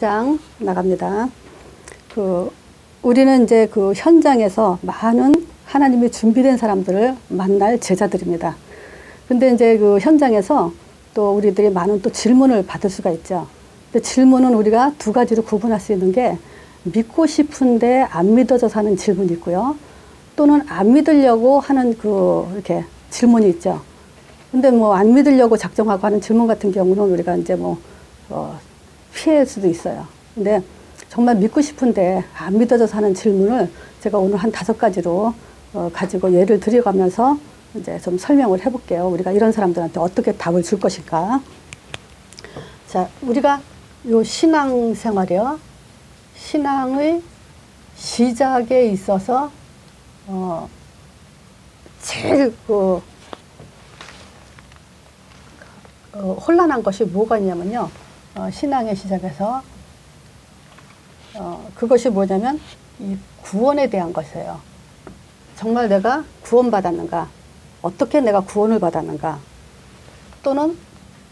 장 나갑니다. 우리는 이제 그 현장에서 많은 하나님이 준비된 사람들을 만날 제자들입니다. 근데 이제 그 현장에서 또 우리들이 많은 또 질문을 받을 수가 있죠. 근데 질문은 우리가 두 가지로 구분할 수 있는 게 믿고 싶은데 안 믿어져서 하는 질문이 있고요. 또는 안 믿으려고 하는 이렇게 질문이 있죠. 근데 뭐 안 믿으려고 작정하고 하는 질문 같은 경우는 우리가 이제 피할 수도 있어요. 근데 정말 믿고 싶은데 안 믿어져서 하는 질문을 제가 오늘 한 5가지로 가지고 예를 들여가면서 이제 좀 설명을 해볼게요. 우리가 이런 사람들한테 어떻게 답을 줄 것인가. 자, 우리가 요 신앙생활이요. 신앙의 시작에 있어서 제일 혼란한 것이 뭐가 있냐면요. 신앙의 시작에서 그것이 뭐냐면 이 구원에 대한 것이에요. 정말 내가 구원받았는가? 어떻게 내가 구원을 받았는가? 또는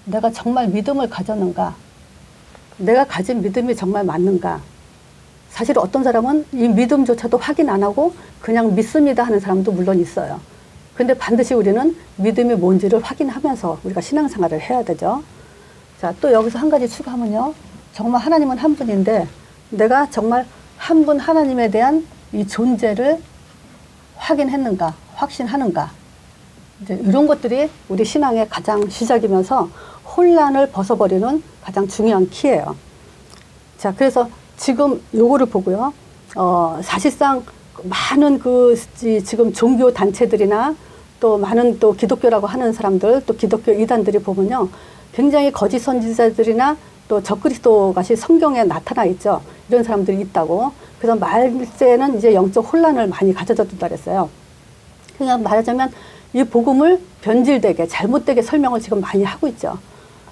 내가 정말 믿음을 가졌는가? 내가 가진 믿음이 정말 맞는가? 사실 어떤 사람은 이 믿음조차도 확인 안 하고 그냥 믿습니다 하는 사람도 물론 있어요. 근데 반드시 우리는 믿음이 뭔지를 확인하면서 우리가 신앙생활을 해야 되죠. 자, 또 여기서 한 가지 추가하면요. 정말 하나님은 한 분인데 내가 정말 한 분 하나님에 대한 이 존재를 확인했는가, 확신하는가. 이제 이런 것들이 우리 신앙의 가장 시작이면서 혼란을 벗어버리는 가장 중요한 키예요. 자, 그래서 지금 요거를 보고요. 사실상 많은 지금 종교 단체들이나 또 많은 또 기독교라고 하는 사람들, 또 기독교 이단들이 보면요. 굉장히 거짓 선지자들이나 또 적그리스도 같이 성경에 나타나 있죠. 이런 사람들이 있다고. 그래서 말세는 이제 영적 혼란을 많이 가져다 그랬어요. 그냥 말하자면 이 복음을 변질되게 잘못되게 설명을 지금 많이 하고 있죠.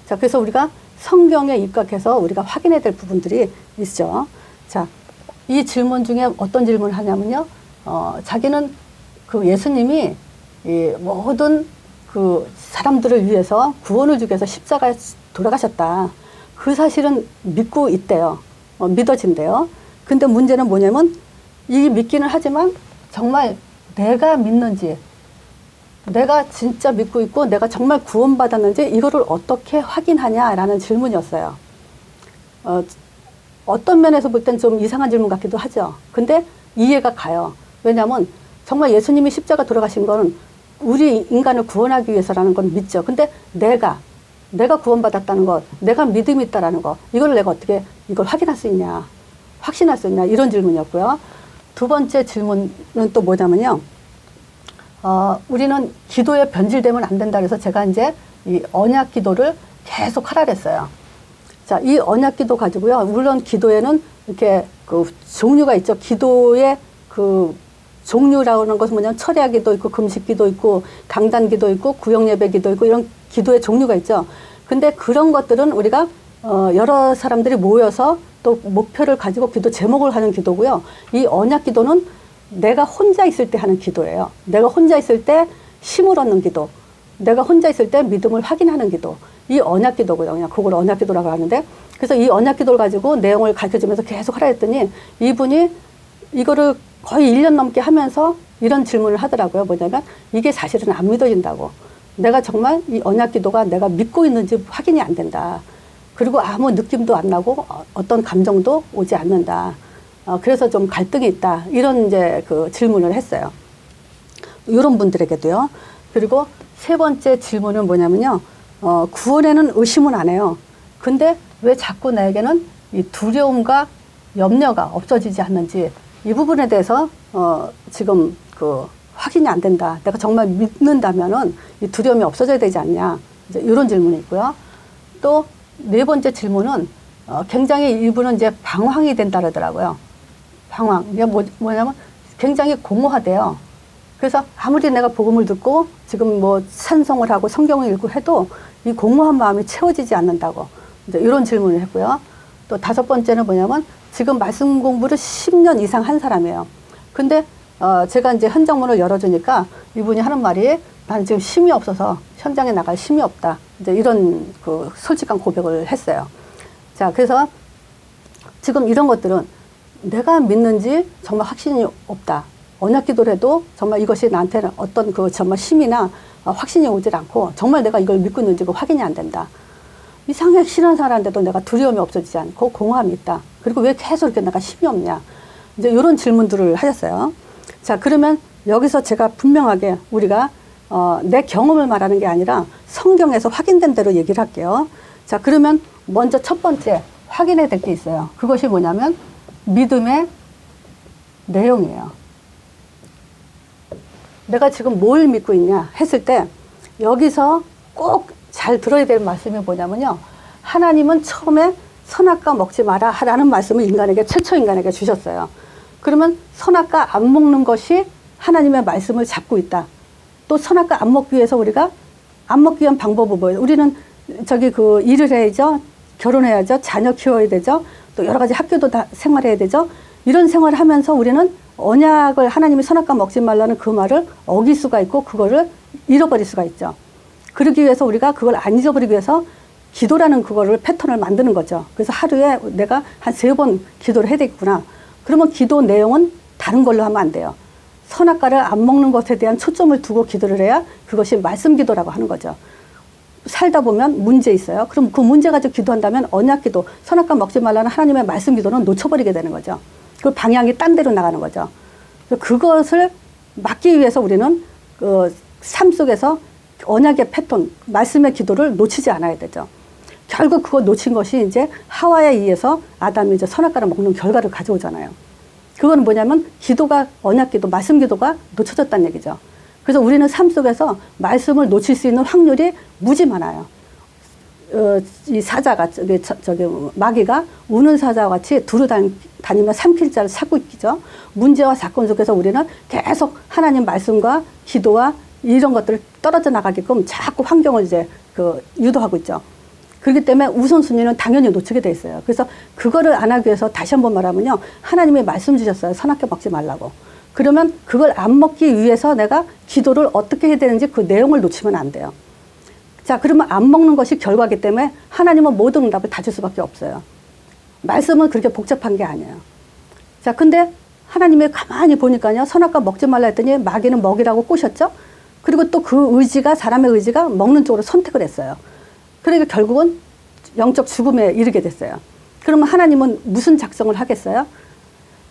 자, 그래서 우리가 성경에 입각해서 우리가 확인해야 될 부분들이 있죠. 자, 이 질문 중에 어떤 질문을 하냐면요. 자기는 예수님이 이 모든 사람들을 위해서 구원을 주기 위해서 십자가에 돌아가셨다. 그 사실은 믿고 있대요. 믿어진대요. 근데 문제는 뭐냐면 이 믿기는 하지만 정말 내가 믿는지, 내가 진짜 믿고 있고 내가 정말 구원받았는지 이거를 어떻게 확인하냐라는 질문이었어요. 어떤 면에서 볼 땐 좀 이상한 질문 같기도 하죠. 근데 이해가 가요. 왜냐하면 정말 예수님이 십자가 돌아가신 건 우리 인간을 구원하기 위해서라는 건 믿죠. 근데 내가 구원받았다는 것, 내가 믿음이 있다라는 것, 이걸 내가 어떻게 이걸 확인할 수 있냐, 확신할 수 있냐, 이런 질문이었고요. 두 번째 질문은 또 뭐냐면요. 우리는 기도에 변질되면 안 된다 그래서 제가 이제 이 언약 기도를 계속 하라 그랬어요. 자, 이 언약 기도 가지고요. 물론 기도에는 이렇게 종류가 있죠. 기도의 종류라고 하는 것은 뭐냐면 철야 기도 있고 금식 기도 있고 강단 기도 있고 구역 예배 기도 있고 이런 기도의 종류가 있죠. 근데 그런 것들은 우리가 여러 사람들이 모여서 또 목표를 가지고 기도 제목을 하는 기도고요. 이 언약 기도는 내가 혼자 있을 때 하는 기도예요. 내가 혼자 있을 때 힘을 얻는 기도. 내가 혼자 있을 때 믿음을 확인하는 기도. 이 언약 기도고요. 그냥 그걸 언약 기도라고 하는데 그래서 이 언약 기도를 가지고 내용을 가르쳐주면서 계속 하라 했더니 이분이 이거를 거의 1년 넘게 하면서 이런 질문을 하더라고요. 뭐냐면 이게 사실은 안 믿어진다고. 내가 정말 이 언약 기도가 내가 믿고 있는지 확인이 안 된다. 그리고 아무 느낌도 안 나고 어떤 감정도 오지 않는다. 그래서 좀 갈등이 있다. 이런 이제 질문을 했어요. 이런 분들에게도요. 그리고 세 번째 질문은 뭐냐면요. 구원에는 의심은 안 해요. 근데 왜 자꾸 나에게는 이 두려움과 염려가 없어지지 않는지 이 부분에 대해서 지금 확인이 안 된다. 내가 정말 믿는다면은 이 두려움이 없어져야 되지 않냐. 이제 이런 질문이 있고요. 또 네 번째 질문은 굉장히 이분은 이제 방황이 된다 그러더라고요. 방황. 이게 뭐냐면 굉장히 공허하대요. 그래서 아무리 내가 복음을 듣고 지금 찬송을 하고 성경을 읽고 해도 이 공허한 마음이 채워지지 않는다고. 이제 이런 질문을 했고요. 또 5번째는 뭐냐면 지금 말씀 공부를 10년 이상 한 사람이에요. 근데 제가 이제 현장문을 열어주니까 이분이 하는 말이 나는 지금 힘이 없어서 현장에 나갈 힘이 없다. 이제 이런 솔직한 고백을 했어요. 자, 그래서 지금 이런 것들은 내가 믿는지 정말 확신이 없다. 언약 기도를 해도 정말 이것이 나한테는 어떤 그 정말 힘이나 확신이 오질 않고 정말 내가 이걸 믿고 있는지 그 확인이 안 된다. 이상하게 신앙생활하는데도 내가 두려움이 없어지지 않고 공허함이 있다. 그리고 왜 계속 이렇게 내가 힘이 없냐. 이제 이런 질문들을 하셨어요. 자, 그러면 여기서 제가 분명하게 우리가 내 경험을 말하는 게 아니라 성경에서 확인된 대로 얘기를 할게요. 자, 그러면 먼저 첫 번째 확인해야 될 게 있어요. 그것이 뭐냐면 믿음의 내용이에요. 내가 지금 뭘 믿고 있냐 했을 때 여기서 꼭 잘 들어야 될 말씀이 뭐냐면요. 하나님은 처음에 선악과 먹지 마라 라는 말씀을 인간에게 최초 인간에게 주셨어요. 그러면 선악과 안 먹는 것이 하나님의 말씀을 잡고 있다. 또 선악과 안 먹기 위해서 우리가 안 먹기 위한 방법은 뭐예요? 우리는 그 일을 해야죠. 결혼해야죠. 자녀 키워야 되죠. 또 여러 가지 학교도 다 생활해야 되죠. 이런 생활을 하면서 우리는 언약을 하나님이 선악과 먹지 말라는 그 말을 어길 수가 있고 그거를 잃어버릴 수가 있죠. 그러기 위해서 우리가 그걸 안 잊어버리기 위해서 기도라는 그거를 패턴을 만드는 거죠. 그래서 하루에 내가 한 3번 기도를 해야 되겠구나. 그러면 기도 내용은 다른 걸로 하면 안 돼요. 선악과를 안 먹는 것에 대한 초점을 두고 기도를 해야 그것이 말씀 기도라고 하는 거죠. 살다 보면 문제 있어요. 그럼 그 문제 가지고 기도한다면 언약 기도, 선악과 먹지 말라는 하나님의 말씀 기도는 놓쳐버리게 되는 거죠. 그 방향이 딴 데로 나가는 거죠. 그것을 막기 위해서 우리는 그 삶 속에서 언약의 패턴, 말씀의 기도를 놓치지 않아야 되죠. 결국 그거 놓친 것이 이제 하와에 의해서 아담이 이제 선악과를 먹는 결과를 가져오잖아요. 그건 뭐냐면 기도가, 언약 기도, 말씀 기도가 놓쳐졌다는 얘기죠. 그래서 우리는 삶 속에서 말씀을 놓칠 수 있는 확률이 무지 많아요. 이 사자가, 마귀가 우는 사자와 같이 두루 다니며 삼킬 자를 찾고 있죠. 문제와 사건 속에서 우리는 계속 하나님 말씀과 기도와 이런 것들을 떨어져 나가게끔 자꾸 환경을 이제 유도하고 있죠. 그렇기 때문에 우선순위는 당연히 놓치게 돼 있어요. 그래서 그거를 안 하기 위해서 다시 한번 말하면요. 하나님이 말씀 주셨어요. 선악과 먹지 말라고. 그러면 그걸 안 먹기 위해서 내가 기도를 어떻게 해야 되는지 그 내용을 놓치면 안 돼요. 자, 그러면 안 먹는 것이 결과이기 때문에 하나님은 모든 응답을 다 줄 수밖에 없어요. 말씀은 그렇게 복잡한 게 아니에요. 자, 근데 하나님이 가만히 보니까요. 선악과 먹지 말라 했더니 마귀는 먹이라고 꼬셨죠. 그리고 또 그 의지가, 사람의 의지가 먹는 쪽으로 선택을 했어요. 그러니까 결국은 영적 죽음에 이르게 됐어요. 그러면 하나님은 무슨 작성을 하겠어요?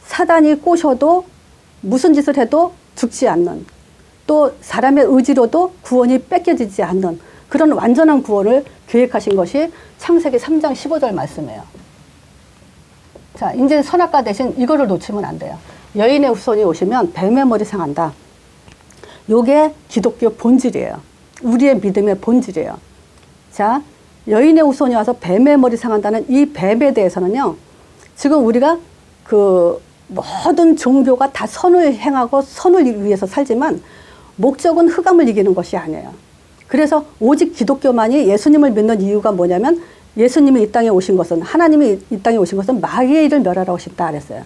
사단이 꼬셔도 무슨 짓을 해도 죽지 않는, 또 사람의 의지로도 구원이 뺏겨지지 않는 그런 완전한 구원을 계획하신 것이 창세기 3장 15절 말씀이에요. 자, 이제 선악과 대신 이거를 놓치면 안 돼요. 여인의 후손이 오시면 뱀의 머리 상한다. 요게 기독교 본질이에요. 우리의 믿음의 본질이에요. 자, 여인의 후손이 와서 뱀의 머리 상한다는 이 뱀에 대해서는요, 지금 우리가 그 모든 종교가 다 선을 행하고 선을 위해서 살지만 목적은 흑암을 이기는 것이 아니에요. 그래서 오직 기독교만이 예수님을 믿는 이유가 뭐냐면 예수님이 이 땅에 오신 것은, 하나님이 이 땅에 오신 것은 마귀의 일을 멸하러 오셨다 그랬어요.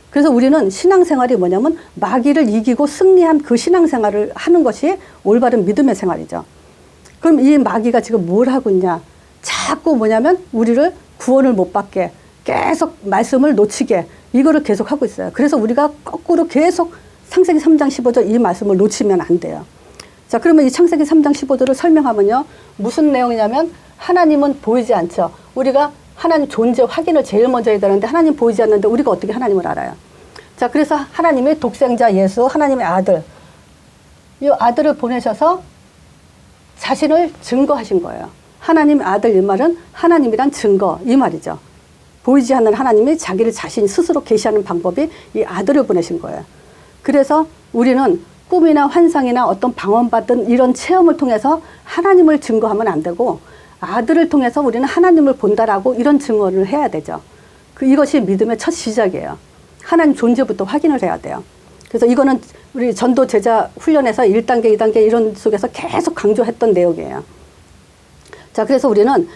그래서 우리는 신앙생활이 뭐냐면 마귀를 이기고 승리한 그 신앙생활을 하는 것이 올바른 믿음의 생활이죠. 그럼 이 마귀가 지금 뭘 하고 있냐? 자꾸 뭐냐면 우리를 구원을 못 받게, 계속 말씀을 놓치게, 이거를 계속 하고 있어요. 그래서 우리가 거꾸로 계속 창세기 3장 15절 이 말씀을 놓치면 안 돼요. 자, 그러면 이 창세기 3장 15절을 설명하면요. 무슨 내용이냐면 하나님은 보이지 않죠. 우리가 하나님 존재 확인을 제일 먼저 해야 되는데 하나님 보이지 않는데 우리가 어떻게 하나님을 알아요? 자, 그래서 하나님의 독생자 예수, 하나님의 아들, 이 아들을 보내셔서 자신을 증거하신 거예요. 하나님 아들 이 말은 하나님이란 증거 이 말이죠. 보이지 않는 하나님이 자기를 자신 스스로 계시하는 방법이 이 아들을 보내신 거예요. 그래서 우리는 꿈이나 환상이나 어떤 방언받은 이런 체험을 통해서 하나님을 증거하면 안 되고 아들을 통해서 우리는 하나님을 본다라고 이런 증언을 해야 되죠. 이것이 믿음의 첫 시작이에요. 하나님 존재부터 확인을 해야 돼요. 그래서 이거는 우리 전도 제자 훈련에서 1단계, 2단계 이런 속에서 계속 강조했던 내용이에요. 자, 그래서 우리는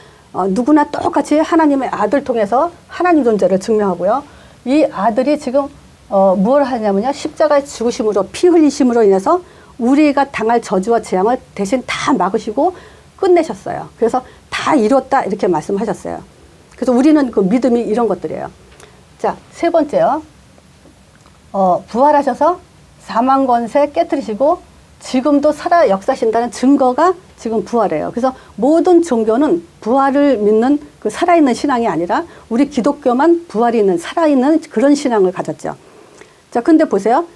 누구나 똑같이 하나님의 아들 통해서 하나님 존재를 증명하고요. 이 아들이 지금 무엇을 하냐면요. 십자가의 죽으심으로, 피 흘리심으로 인해서 우리가 당할 저주와 재앙을 대신 다 막으시고 끝내셨어요. 그래서 다 이뤘다 이렇게 말씀하셨어요. 그래서 우리는 그 믿음이 이런 것들이에요. 자, 세 번째요. 부활하셔서 사망 권세 깨뜨리시고 지금도 살아 역사하신다는 증거가 지금 부활이에요. 그래서 모든 종교는 부활을 믿는 그 살아있는 신앙이 아니라 우리 기독교만 부활이 있는 살아있는 그런 신앙을 가졌죠. 자, 근데 보세요.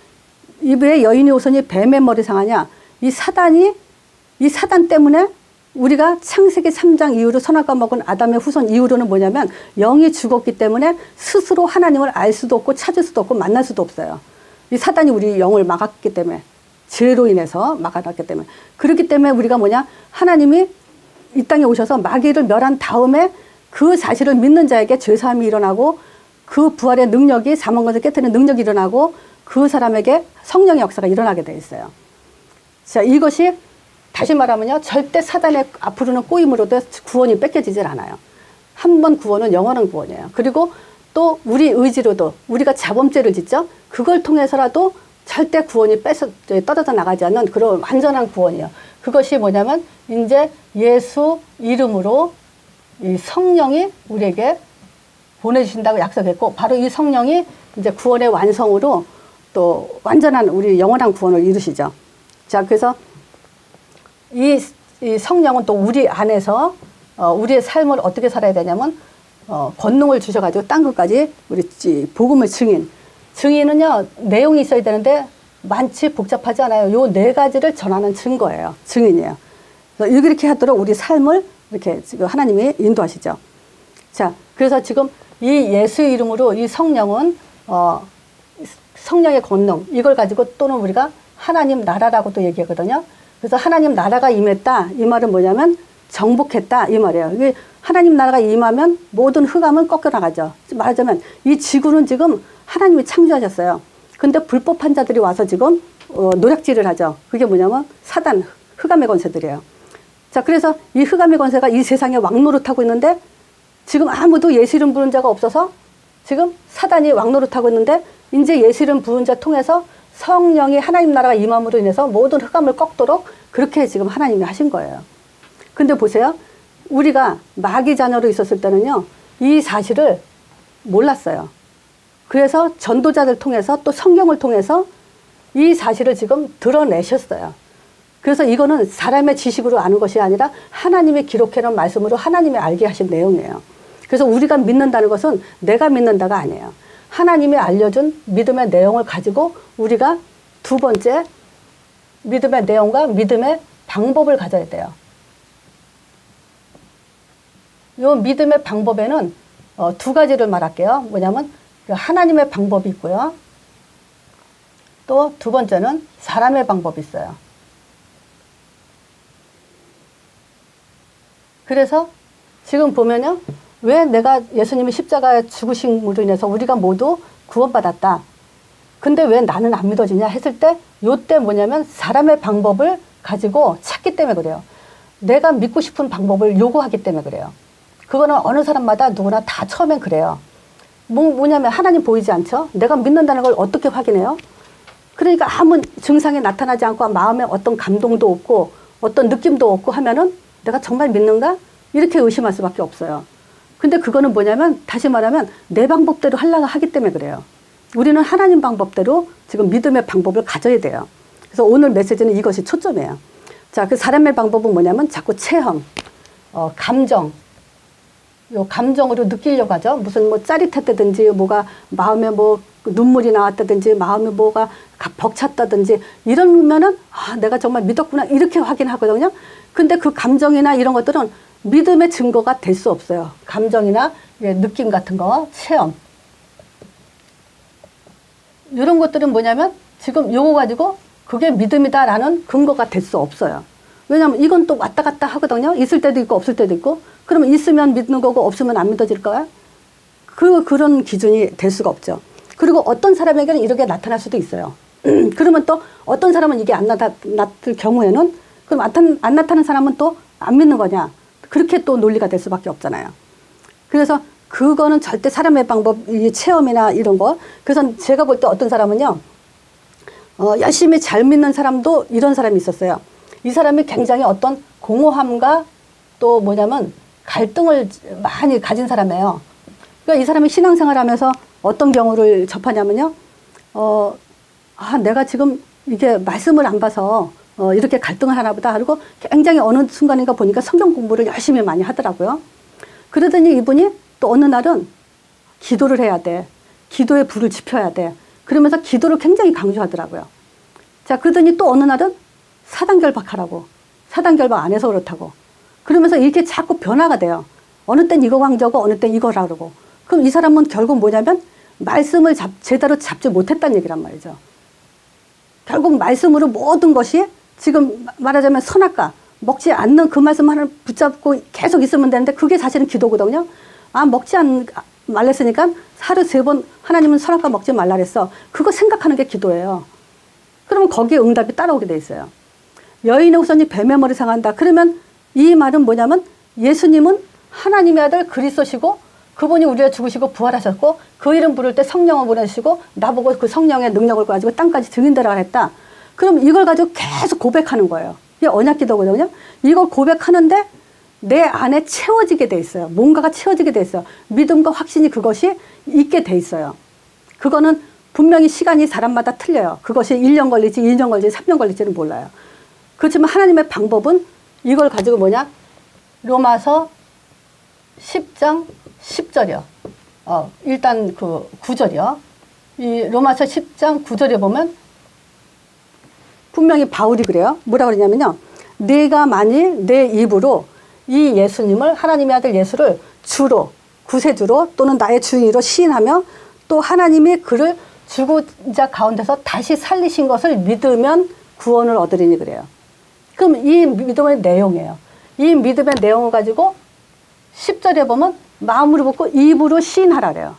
왜 여인의 후손이 뱀의 머리 상하냐? 이 사단 때문에 우리가 창세기 3장 이후로 선악과 먹은 아담의 후손 이후로는 뭐냐면 영이 죽었기 때문에 스스로 하나님을 알 수도 없고 찾을 수도 없고 만날 수도 없어요. 이 사단이 우리 영을 막았기 때문에, 죄로 인해서 막아놨기 때문에. 그렇기 때문에 우리가 뭐냐? 하나님이 이 땅에 오셔서 마귀를 멸한 다음에 그 사실을 믿는 자에게 죄사함이 일어나고 그 부활의 능력이 사망권세 깨트리는 능력이 일어나고 그 사람에게 성령의 역사가 일어나게 돼 있어요. 자, 이것이 다시 말하면요, 절대 사단의 앞으로는 꼬임으로도 구원이 뺏겨지질 않아요. 한 번 구원은 영원한 구원이에요. 그리고 또 우리 의지로도 우리가 자범죄를 짓죠. 그걸 통해서라도 절대 구원이 떨어져 나가지 않는 그런 완전한 구원이에요. 그것이 뭐냐면 이제 예수 이름으로 이 성령이 우리에게 보내주신다고 약속했고, 바로 이 성령이 이제 구원의 완성으로 또 완전한 우리 영원한 구원을 이루시죠. 자, 그래서 이 성령은 또 우리 안에서 우리의 삶을 어떻게 살아야 되냐면 권능을 주셔가지고 땅 끝까지 우리 복음을 증인은요 내용이 있어야 되는데 많지 복잡하지 않아요. 요 네 가지를 전하는 증거예요. 증인이에요. 그래서 이렇게 하도록 우리 삶을 이렇게 지금 하나님이 인도하시죠. 자, 그래서 지금 이 예수 이름으로 이 성령은 성령의 권능 이걸 가지고 또는 우리가 하나님 나라라고도 얘기하거든요. 그래서 하나님 나라가 임했다 이 말은 뭐냐면 정복했다 이 말이에요. 이게 하나님 나라가 임하면 모든 흑암은 꺾여나가죠. 말하자면 이 지구는 지금 하나님이 창조하셨어요. 근데 불법한 자들이 와서 지금 노략질을 하죠. 그게 뭐냐면 사단, 흑암의 권세들이에요. 자, 그래서 이 흑암의 권세가 이 세상에 왕노릇하고 있는데 지금 아무도 예수 이름 부른 자가 없어서 지금 사단이 왕노릇하고 있는데 이제 예수 이름 부른 자 통해서 성령이 하나님 나라가 임함으로 인해서 모든 흑암을 꺾도록 그렇게 지금 하나님이 하신 거예요. 근데 보세요. 우리가 마귀 자녀로 있었을 때는요, 이 사실을 몰랐어요. 그래서 전도자들 통해서 또 성경을 통해서 이 사실을 지금 드러내셨어요. 그래서 이거는 사람의 지식으로 아는 것이 아니라 하나님의 기록해놓은 말씀으로 하나님이 알게 하신 내용이에요. 그래서 우리가 믿는다는 것은 내가 믿는다가 아니에요. 하나님이 알려준 믿음의 내용을 가지고 우리가 두 번째 믿음의 내용과 믿음의 방법을 가져야 돼요. 이 믿음의 방법에는 두 가지를 말할게요. 뭐냐면 하나님의 방법이 있고요. 또 두 번째는 사람의 방법이 있어요. 그래서 지금 보면요. 왜 내가 예수님이 십자가에 죽으심으로 인해서 우리가 모두 구원받았다. 근데 왜 나는 안 믿어지냐 했을 때 요때 뭐냐면 사람의 방법을 가지고 찾기 때문에 그래요. 내가 믿고 싶은 방법을 요구하기 때문에 그래요. 그거는 어느 사람마다 누구나 다 처음엔 그래요. 뭐냐면 하나님 보이지 않죠? 내가 믿는다는 걸 어떻게 확인해요? 그러니까 아무 증상이 나타나지 않고 마음에 어떤 감동도 없고 어떤 느낌도 없고 하면은 내가 정말 믿는가? 이렇게 의심할 수밖에 없어요. 근데 그거는 뭐냐면 다시 말하면 내 방법대로 하려고 하기 때문에 그래요. 우리는 하나님 방법대로 지금 믿음의 방법을 가져야 돼요. 그래서 오늘 메시지는 이것이 초점이에요. 자, 그 사람의 방법은 뭐냐면 자꾸 체험, 감정, 요 감정으로 느끼려고 하죠. 무슨 뭐 짜릿했다든지 뭐가 마음에 뭐 눈물이 나왔다든지 마음에 뭐가 벅찼다든지 이러면은 아, 내가 정말 믿었구나 이렇게 확인하거든요. 근데 그 감정이나 이런 것들은 믿음의 증거가 될 수 없어요. 감정이나 느낌 같은 거, 체험. 이런 것들은 뭐냐면 지금 요거 가지고 그게 믿음이다라는 근거가 될 수 없어요. 왜냐하면 이건 또 왔다 갔다 하거든요. 있을 때도 있고 없을 때도 있고. 그러면 있으면 믿는 거고 없으면 안 믿어질까요? 그런 기준이 될 수가 없죠. 그리고 어떤 사람에게는 이렇게 나타날 수도 있어요. 그러면 또 어떤 사람은 이게 안 나타날 경우에는 그럼 안 나타나는 사람은 또 안 믿는 거냐. 그렇게 또 논리가 될 수밖에 없잖아요. 그래서 그거는 절대 사람의 방법, 이 체험이나 이런 거. 그래서 제가 볼 때 어떤 사람은요, 열심히 잘 믿는 사람도 이런 사람이 있었어요. 이 사람이 굉장히 어떤 공허함과 또 뭐냐면 갈등을 많이 가진 사람이에요. 그러니까 이 사람이 신앙생활 하면서 어떤 경우를 접하냐면요. 내가 지금 이게 말씀을 안 봐서 이렇게 갈등을 하나 보다. 그리고 굉장히 어느 순간인가 보니까 성경 공부를 열심히 많이 하더라고요. 그러더니 이분이 또 어느 날은 기도를 해야 돼. 기도의 불을 지펴야 돼. 그러면서 기도를 굉장히 강조하더라고요. 자, 그러더니 또 어느 날은 사단결박하라고. 사단결박 안 해서 그렇다고. 그러면서 이렇게 자꾸 변화가 돼요. 어느 땐 이거 강조하고 어느 땐 이거라 그러고. 그럼 이 사람은 결국 뭐냐면 말씀을 제대로 잡지 못했다는 얘기란 말이죠. 결국 말씀으로 모든 것이 지금 말하자면 선악과 먹지 않는 그 말씀 하나를 붙잡고 계속 있으면 되는데 그게 사실은 기도거든요. 먹지 말랬으니까 하루 3번 하나님은 선악과 먹지 말라 그랬어. 그거 생각하는 게 기도예요. 그러면 거기에 응답이 따라오게 돼 있어요. 여인의 후손이 뱀의 머리 상한다. 그러면 이 말은 뭐냐면 예수님은 하나님의 아들 그리스도시고 그분이 우리를 죽으시고 부활하셨고 그 이름 부를 때 성령을 보내시고 나보고 그 성령의 능력을 가지고 땅까지 증인되라 했다. 그럼 이걸 가지고 계속 고백하는 거예요. 이게 언약기도거든요. 이걸 고백하는데 내 안에 채워지게 돼 있어요. 뭔가가 채워지게 돼 있어요. 믿음과 확신이 그것이 있게 돼 있어요. 그거는 분명히 시간이 사람마다 틀려요. 그것이 1년 걸릴지 2년 걸릴지 3년 걸릴지는 몰라요. 그렇지만 하나님의 방법은 이걸 가지고 뭐냐? 로마서 10장 10절이요. 일단 그 9절이요. 이 로마서 10장 9절에 보면 분명히 바울이 그래요. 뭐라 그러냐면요. 내가 만일 내 입으로 이 예수님을 하나님의 아들 예수를 주로 구세주로 또는 나의 주인으로 시인하며 또 하나님이 그를 죽은 자 가운데서 다시 살리신 것을 믿으면 구원을 얻으리니 그래요. 그럼 이 믿음의 내용이에요. 이 믿음의 내용을 가지고 10절에 보면 마음으로 붙고 입으로 시인하라 그래요.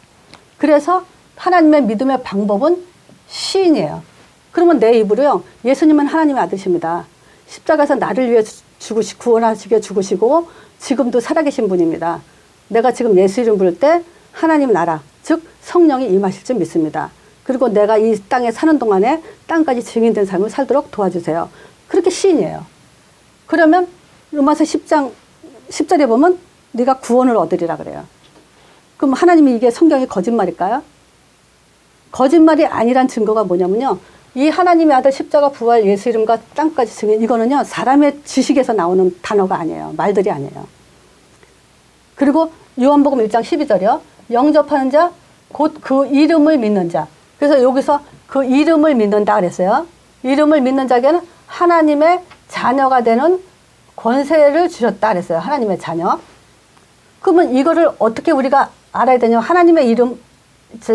그래서 하나님의 믿음의 방법은 시인이에요. 그러면 내 입으로요. 예수님은 하나님의 아들이십니다. 십자가에서 나를 위해 구원하시게 죽으시고 지금도 살아계신 분입니다. 내가 지금 예수 이름 부를 때 하나님 나라 즉 성령이 임하실 줄 믿습니다. 그리고 내가 이 땅에 사는 동안에 땅까지 증인된 삶을 살도록 도와주세요. 그렇게 시인이에요. 그러면 로마서 10장 10절에 보면 네가 구원을 얻으리라 그래요. 그럼 하나님이 이게 성경이 거짓말일까요? 거짓말이 아니란 증거가 뭐냐면요. 이 하나님의 아들 십자가 부활 예수 이름과 땅까지 증인 이거는요. 사람의 지식에서 나오는 단어가 아니에요. 말들이 아니에요. 그리고 요한복음 1장 12절이요. 영접하는 자 곧 그 이름을 믿는 자. 그래서 여기서 그 이름을 믿는다 그랬어요. 이름을 믿는 자에게는 하나님의 자녀가 되는 권세를 주셨다 그랬어요. 하나님의 자녀. 그러면 이거를 어떻게 우리가 알아야 되냐면 하나님의 이름,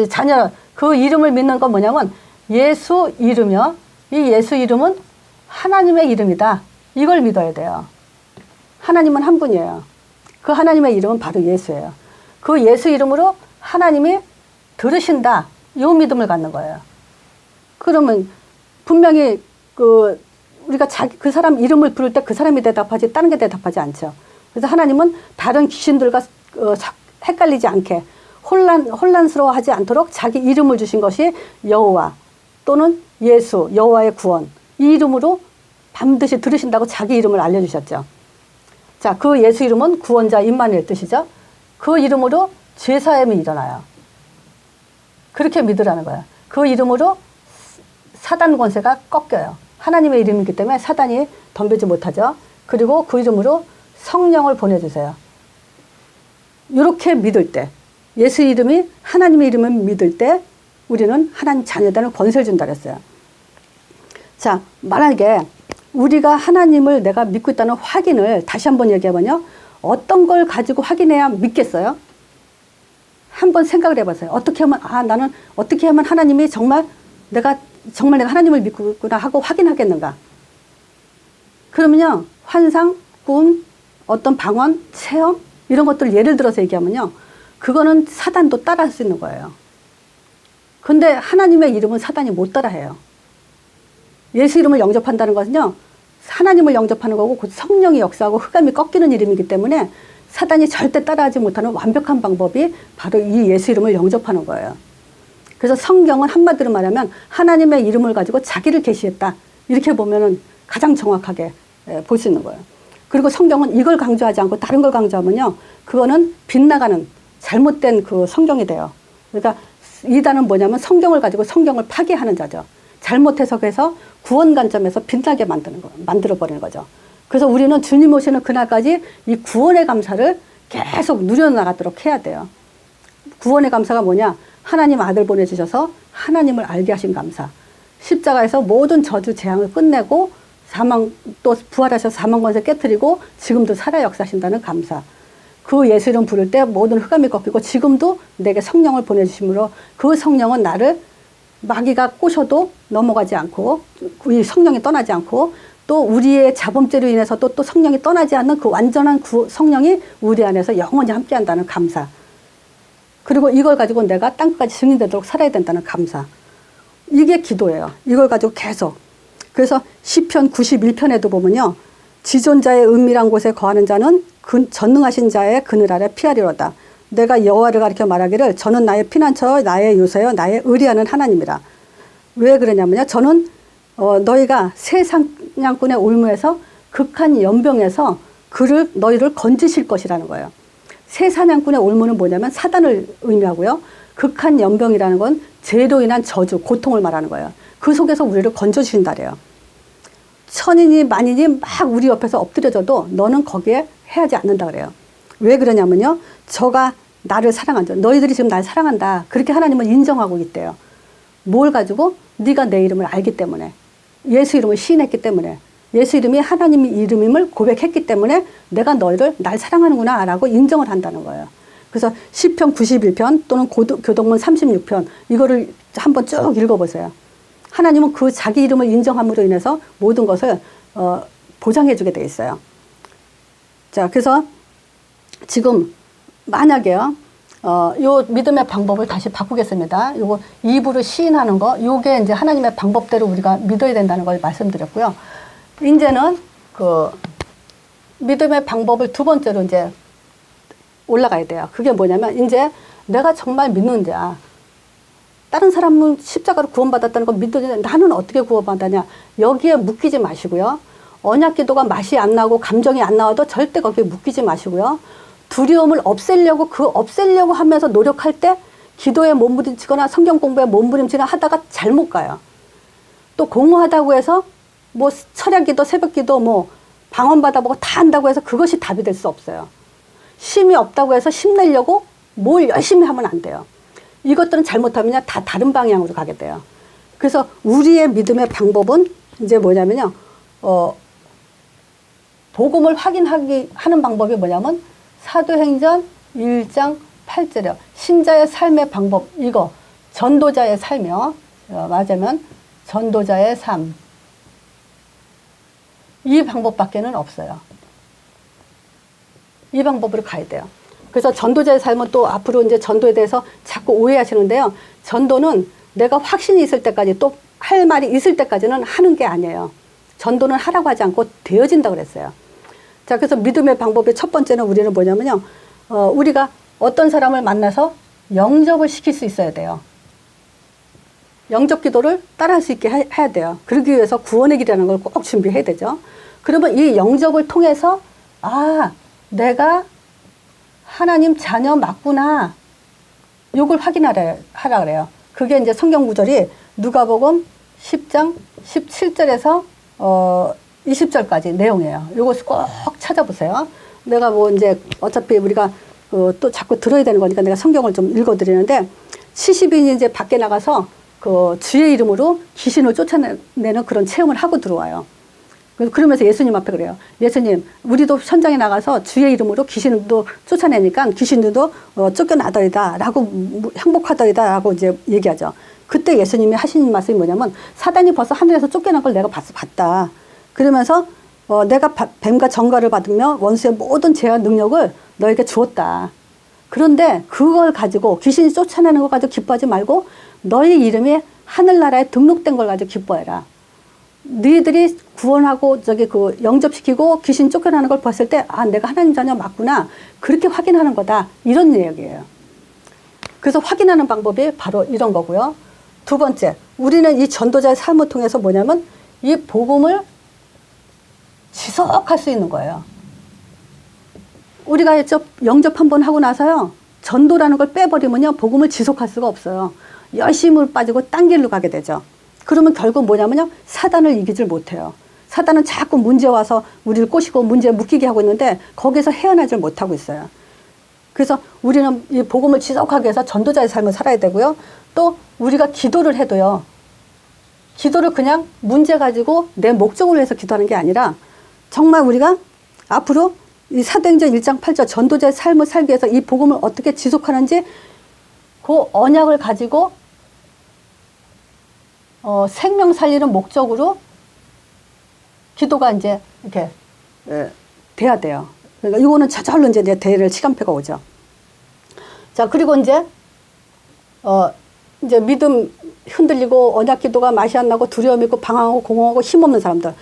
자녀, 그 이름을 믿는 건 뭐냐면 예수 이름이요. 이 예수 이름은 하나님의 이름이다. 이걸 믿어야 돼요. 하나님은 한 분이에요. 그 하나님의 이름은 바로 예수예요. 그 예수 이름으로 하나님이 들으신다. 이 믿음을 갖는 거예요. 그러면 분명히 우리가 그 사람 이름을 부를 때 그 사람이 대답하지 다른 게 대답하지 않죠. 그래서 하나님은 다른 귀신들과 헷갈리지 않게 혼란스러워하지 않도록 자기 이름을 주신 것이 여호와 또는 예수, 여호와의 구원. 이 이름으로 반드시 들으신다고 자기 이름을 알려주셨죠. 자, 그 예수 이름은 구원자 임마누엘 뜻이죠. 그 이름으로 죄사함이 일어나요. 그렇게 믿으라는 거예요. 그 이름으로 사단 권세가 꺾여요. 하나님의 이름이기 때문에 사단이 덤비지 못하죠. 그리고 그 이름으로 성령을 보내주세요. 이렇게 믿을 때 예수 이름이 하나님의 이름을 믿을 때 우리는 하나님 자녀되는 권세를 준다 그랬어요. 자, 만약에 우리가 하나님을 내가 믿고 있다는 확인을 다시 한번 얘기해보면요. 어떤 걸 가지고 확인해야 믿겠어요? 한번 생각을 해보세요. 어떻게 하면 나는 어떻게 하면 하나님이 내가 하나님을 믿고 있구나 하고 확인하겠는가? 그러면요. 환상, 꿈, 어떤 방언, 체험 이런 것들을 예를 들어서 얘기하면요. 그거는 사단도 따라할 수 있는 거예요. 근데 하나님의 이름은 사단이 못 따라해요. 예수 이름을 영접한다는 것은요. 하나님을 영접하는 거고 곧 성령이 역사하고 흑암이 꺾이는 이름이기 때문에 사단이 절대 따라하지 못하는 완벽한 방법이 바로 이 예수 이름을 영접하는 거예요. 그래서 성경은 한마디로 말하면 하나님의 이름을 가지고 자기를 계시했다. 이렇게 보면은 가장 정확하게 볼 수 있는 거예요. 그리고 성경은 이걸 강조하지 않고 다른 걸 강조하면요. 그거는 빗나가는 잘못된 그 성경이 돼요. 그러니까 이단은 뭐냐면 성경을 가지고 성경을 파괴하는 자죠. 잘못 해석해서 구원 관점에서 빛나게 만들어버리는 거죠. 그래서 우리는 주님 오시는 그날까지 이 구원의 감사를 계속 누려나가도록 해야 돼요. 구원의 감사가 뭐냐? 하나님 아들 보내주셔서 하나님을 알게 하신 감사. 십자가에서 모든 저주 재앙을 끝내고 사망, 또 부활하셔서 사망 권세 깨뜨리고 지금도 살아 역사하신다는 감사. 그 예수 이름 부를 때 모든 흑암이 꺾이고 지금도 내게 성령을 보내주심으로 그 성령은 나를 마귀가 꼬셔도 넘어가지 않고 이 성령이 떠나지 않고 또 우리의 자범죄로 인해서 또 성령이 떠나지 않는 그 완전한 성령이 우리 안에서 영원히 함께한다는 감사. 그리고 이걸 가지고 내가 땅끝까지 증인되도록 살아야 된다는 감사. 이게 기도예요. 이걸 가지고 계속. 그래서 시편 91편에도 보면요. 지존자의 은밀한 곳에 거하는 자는 전능하신 자의 그늘 아래 피하리로다. 내가 여호와를 가리켜 말하기를 저는 나의 피난처 나의 요새여 나의 의리하는 하나님이라. 왜 그러냐면요. 저는 너희가 새 사냥꾼의 올무에서 극한 연병에서 너희를 건지실 것이라는 거예요. 새 사냥꾼의 올무는 뭐냐면 사단을 의미하고요. 극한 연병이라는 건 죄로 인한 저주, 고통을 말하는 거예요. 그 속에서 우리를 건져주신다래요. 천인이 만인이 막 우리 옆에서 엎드려져도 너는 거기에 해하지 않는다 그래요. 왜 그러냐면요. 저가 나를 사랑한다. 너희들이 지금 날 사랑한다. 그렇게 하나님은 인정하고 있대요. 뭘 가지고? 네가 내 이름을 알기 때문에. 예수 이름을 시인했기 때문에. 예수 이름이 하나님 이름임을 고백했기 때문에 내가 너희를 날 사랑하는구나 라고 인정을 한다는 거예요. 그래서 시편 91편 또는 교동문 36편 이거를 한번 쭉 읽어보세요. 하나님은 그 자기 이름을 인정함으로 인해서 모든 것을 보장해 주게 돼 있어요. 자, 그래서 지금 만약에요. 요 믿음의 방법을 다시 바꾸겠습니다. 요거 입으로 시인하는 거, 요게 이제 하나님의 방법대로 우리가 믿어야 된다는 걸 말씀드렸고요. 이제는 그 믿음의 방법을 두 번째로 이제 올라가야 돼요. 그게 뭐냐면 이제 내가 정말 믿는 자. 다른 사람은 십자가로 구원받았다는 거 믿는데 나는 어떻게 구원받았냐. 여기에 묶이지 마시고요. 언약 기도가 맛이 안 나고 감정이 안 나와도 절대 거기에 묶이지 마시고요. 두려움을 없애려고 하면서 노력할 때 기도에 몸부림치거나 성경 공부에 몸부림치거나 하다가 잘못 가요. 또 공허하다고 해서 뭐 철야 기도, 새벽 기도 뭐 방언 받아보고 다 한다고 해서 그것이 답이 될 수 없어요. 힘이 없다고 해서 힘내려고 뭘 열심히 하면 안 돼요. 이것들은 잘못하면 다 다른 방향으로 가게 돼요. 그래서 우리의 믿음의 방법은 이제 뭐냐면요. 복음을 하는 방법이 뭐냐면 사도행전 1장 8절이요. 신자의 삶의 방법 이거 전도자의 삶이요. 맞으면 전도자의 삶. 이 방법밖에는 없어요. 이 방법으로 가야 돼요. 그래서 전도자의 삶은 또 앞으로 이제 전도에 대해서 자꾸 오해하시는데요. 전도는 내가 확신이 있을 때까지 또 할 말이 있을 때까지는 하는 게 아니에요. 전도는 하라고 하지 않고 되어진다고 그랬어요. 자, 그래서 믿음의 방법의 첫 번째는 우리는 뭐냐면요. 우리가 어떤 사람을 만나서 영접을 시킬 수 있어야 돼요. 영접 기도를 따라할 수 있게 해야 돼요. 그러기 위해서 구원의 길이라는 걸 꼭 준비해야 되죠. 그러면 이 영접을 통해서 내가 하나님 자녀 맞구나. 요걸 확인하라 그래요. 그게 이제 성경 구절이 누가복음 10장 17절에서 20절까지 내용이에요. 요거 꼭 찾아보세요. 내가 뭐 이제 어차피 우리가 또 자꾸 들어야 되는 거니까 내가 성경을 좀 읽어드리는데 70인이 이제 밖에 나가서 그 주의 이름으로 귀신을 쫓아내는 그런 체험을 하고 들어와요. 그러면서 예수님 앞에 그래요. 예수님, 우리도 현장에 나가서 주의 이름으로 귀신도 쫓아내니까 귀신들도 쫓겨나더이다 라고 행복하더이다 라고 이제 얘기하죠. 그때 예수님이 하시는 말씀이 뭐냐면 사단이 벌써 하늘에서 쫓겨난 걸 내가 봤다. 그러면서 내가 뱀과 전갈을 받으며 원수의 모든 죄와 능력을 너에게 주었다. 그런데 그걸 가지고 귀신이 쫓아내는 걸 가지고 기뻐하지 말고 너희 이름이 하늘나라에 등록된 걸 가지고 기뻐해라. 너희들이 구원하고 영접시키고 귀신 쫓겨나는 걸 봤을 때 내가 하나님 자녀 맞구나. 그렇게 확인하는 거다. 이런 얘기예요. 그래서 확인하는 방법이 바로 이런 거고요. 두 번째, 우리는 이 전도자의 삶을 통해서 뭐냐면 이 복음을 지속할 수 있는 거예요. 우리가 영접 한번 하고 나서요. 전도라는 걸 빼버리면요, 복음을 지속할 수가 없어요. 열심을 빠지고 딴 길로 가게 되죠. 그러면 결국 뭐냐면요, 사단을 이기질 못해요. 사단은 자꾸 문제 와서 우리를 꼬시고 문제에 묶이게 하고 있는데 거기서 헤어나질 못하고 있어요. 그래서 우리는 이 복음을 지속하기 위해서 전도자의 삶을 살아야 되고요. 또 우리가 기도를 해도요, 기도를 그냥 문제 가지고 내 목적을 위해서 기도하는 게 아니라 정말 우리가 앞으로 이 사도행전 1장 8절 전도자의 삶을 살기 위해서 이 복음을 어떻게 지속하는지 그 언약을 가지고 생명 살리는 목적으로 기도가 이제 이렇게 돼야 돼요. 그러니까 이거는 저절로 이제 대를 시간표가 오죠. 자, 그리고 이제 믿음 흔들리고 언약 기도가 맛이 안 나고 두려움 있고 방황하고 공허하고 힘없는 사람들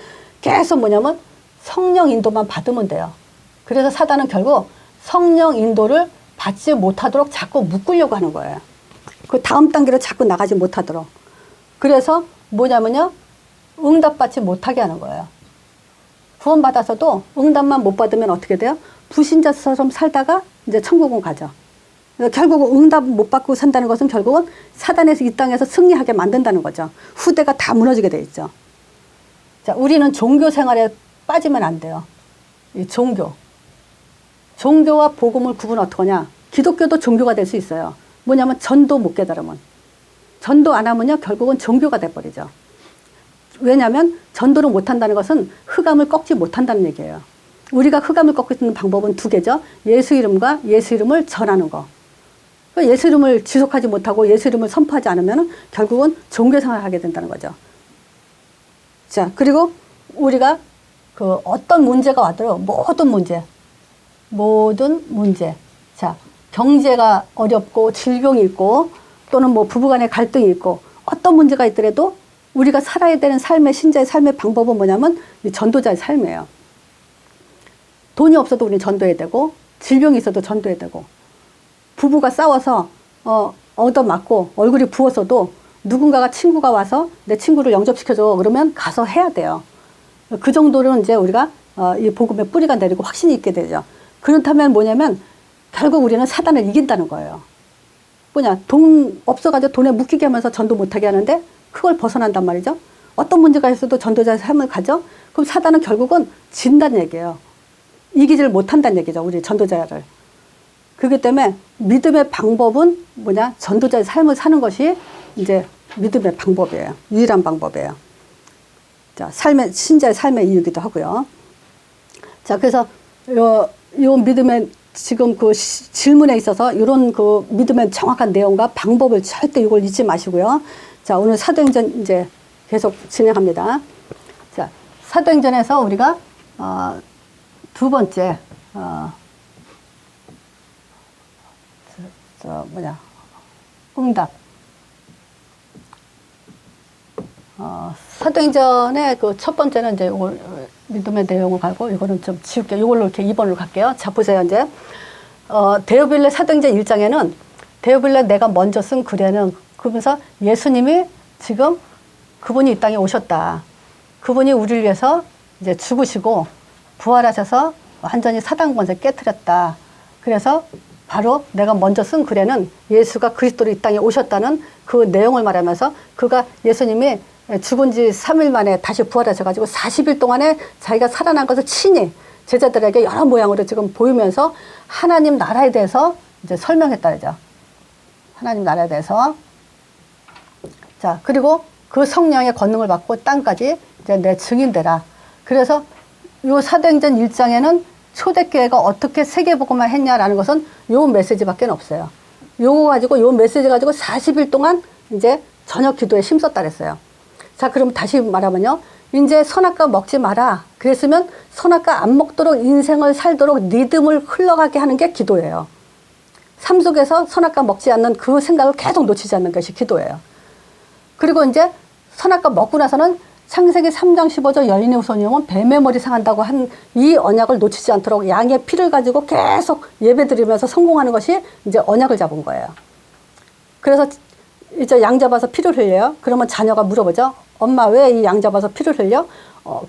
계속 뭐냐면 성령 인도만 받으면 돼요. 그래서 사단은 결국 성령 인도를 받지 못하도록 자꾸 묶으려고 하는 거예요. 그 다음 단계로 자꾸 나가지 못하도록. 그래서 뭐냐면요, 응답받지 못하게 하는 거예요. 구원받아서도 응답만 못 받으면 어떻게 돼요? 불신자처럼 살다가 이제 천국은 가죠. 결국은 응답 못 받고 산다는 것은 결국은 사단에서 이 땅에서 승리하게 만든다는 거죠. 후대가 다 무너지게 돼 있죠. 자, 우리는 종교 생활에 빠지면 안 돼요. 이 종교와 복음을 구분 어떻게 하냐? 기독교도 종교가 될 수 있어요. 뭐냐면 전도 못 깨달으면. 전도 안 하면요, 결국은 종교가 돼버리죠. 왜냐하면 전도를 못한다는 것은 흑암을 꺾지 못한다는 얘기예요. 우리가 흑암을 꺾을 수 있는 방법은 두 개죠. 예수 이름과 예수 이름을 전하는 거. 예수 이름을 지속하지 못하고 예수 이름을 선포하지 않으면 결국은 종교생활을 하게 된다는 거죠. 자, 그리고 우리가 그 어떤 문제가 와도 모든 문제. 자, 경제가 어렵고 질병이 있고 또는 뭐 부부간의 갈등이 있고 어떤 문제가 있더라도 우리가 살아야 되는 삶의 신자의 삶의 방법은 뭐냐면 이 전도자의 삶이에요. 돈이 없어도 우리는 전도해야 되고 질병이 있어도 전도해야 되고 부부가 싸워서 얻어맞고 얼굴이 부었어도 누군가가 친구가 와서 내 친구를 영접시켜줘 그러면 가서 해야 돼요. 그 정도는 이제 우리가 이 복음의 뿌리가 내리고 확신이 있게 되죠. 그렇다면 뭐냐면 결국 우리는 사단을 이긴다는 거예요. 뭐냐, 돈 없어가지고 돈에 묶이게 하면서 전도 못하게 하는데 그걸 벗어난단 말이죠. 어떤 문제가 있어도 전도자의 삶을 가져? 그럼 사단은 결국은 진다는 얘기예요. 이기질 못한다는 얘기죠, 우리 전도자를. 그렇기 때문에 믿음의 방법은 뭐냐, 전도자의 삶을 사는 것이 이제 믿음의 방법이에요. 유일한 방법이에요. 자, 신자의 삶의 이유기도 하고요. 자, 그래서 요 믿음의 지금 그 질문에 있어서 이런 그 믿음의 정확한 내용과 방법을 절대 이걸 잊지 마시고요. 자, 오늘 사도행전 이제 계속 진행합니다. 자, 사도행전에서 우리가 두 번째 응답. 사도행전의 그 첫 번째는 이제 이걸 믿음의 내용을 가고 이거는 좀 지울게요. 이걸로 이렇게 2번으로 갈게요. 자, 보세요. 이제 데오빌레 사도행전 1장에는 데오빌레 내가 먼저 쓴 글에는 그러면서 예수님이 지금 그분이 이 땅에 오셨다. 그분이 우리를 위해서 이제 죽으시고 부활하셔서 완전히 사단 권세 깨트렸다. 그래서 바로 내가 먼저 쓴 글에는 예수가 그리스도로 이 땅에 오셨다는 그 내용을 말하면서 그가 예수님이 죽은 지 3일 만에 다시 부활하셔가지고 40일 동안에 자기가 살아난 것을 친히 제자들에게 여러 모양으로 지금 보이면서 하나님 나라에 대해서 이제 설명했다 그러죠. 하나님 나라에 대해서. 자, 그리고 그 성령의 권능을 받고 땅까지 이제 내 증인 되라. 그래서 요 사도행전 1장에는 초대교회가 어떻게 세계복음만 했냐라는 것은 요 메시지밖에 없어요. 요 메시지 가지고 40일 동안 이제 저녁 기도에 힘썼다 그랬어요. 자, 그럼 다시 말하면요. 이제 선악과 먹지 마라. 그랬으면 선악과 안 먹도록 인생을 살도록 리듬을 흘러가게 하는 게 기도예요. 삶 속에서 선악과 먹지 않는 그 생각을 계속 놓치지 않는 것이 기도예요. 그리고 이제 선악과 먹고 나서는 창세기 3장 15절 여인의 후손 영은 뱀의 머리 상한다고 한 이 언약을 놓치지 않도록 양의 피를 가지고 계속 예배 드리면서 성공하는 것이 이제 언약을 잡은 거예요. 그래서 이제 양 잡아서 피를 흘려요. 그러면 자녀가 물어보죠. 엄마 왜 이 양 잡아서 피를 흘려?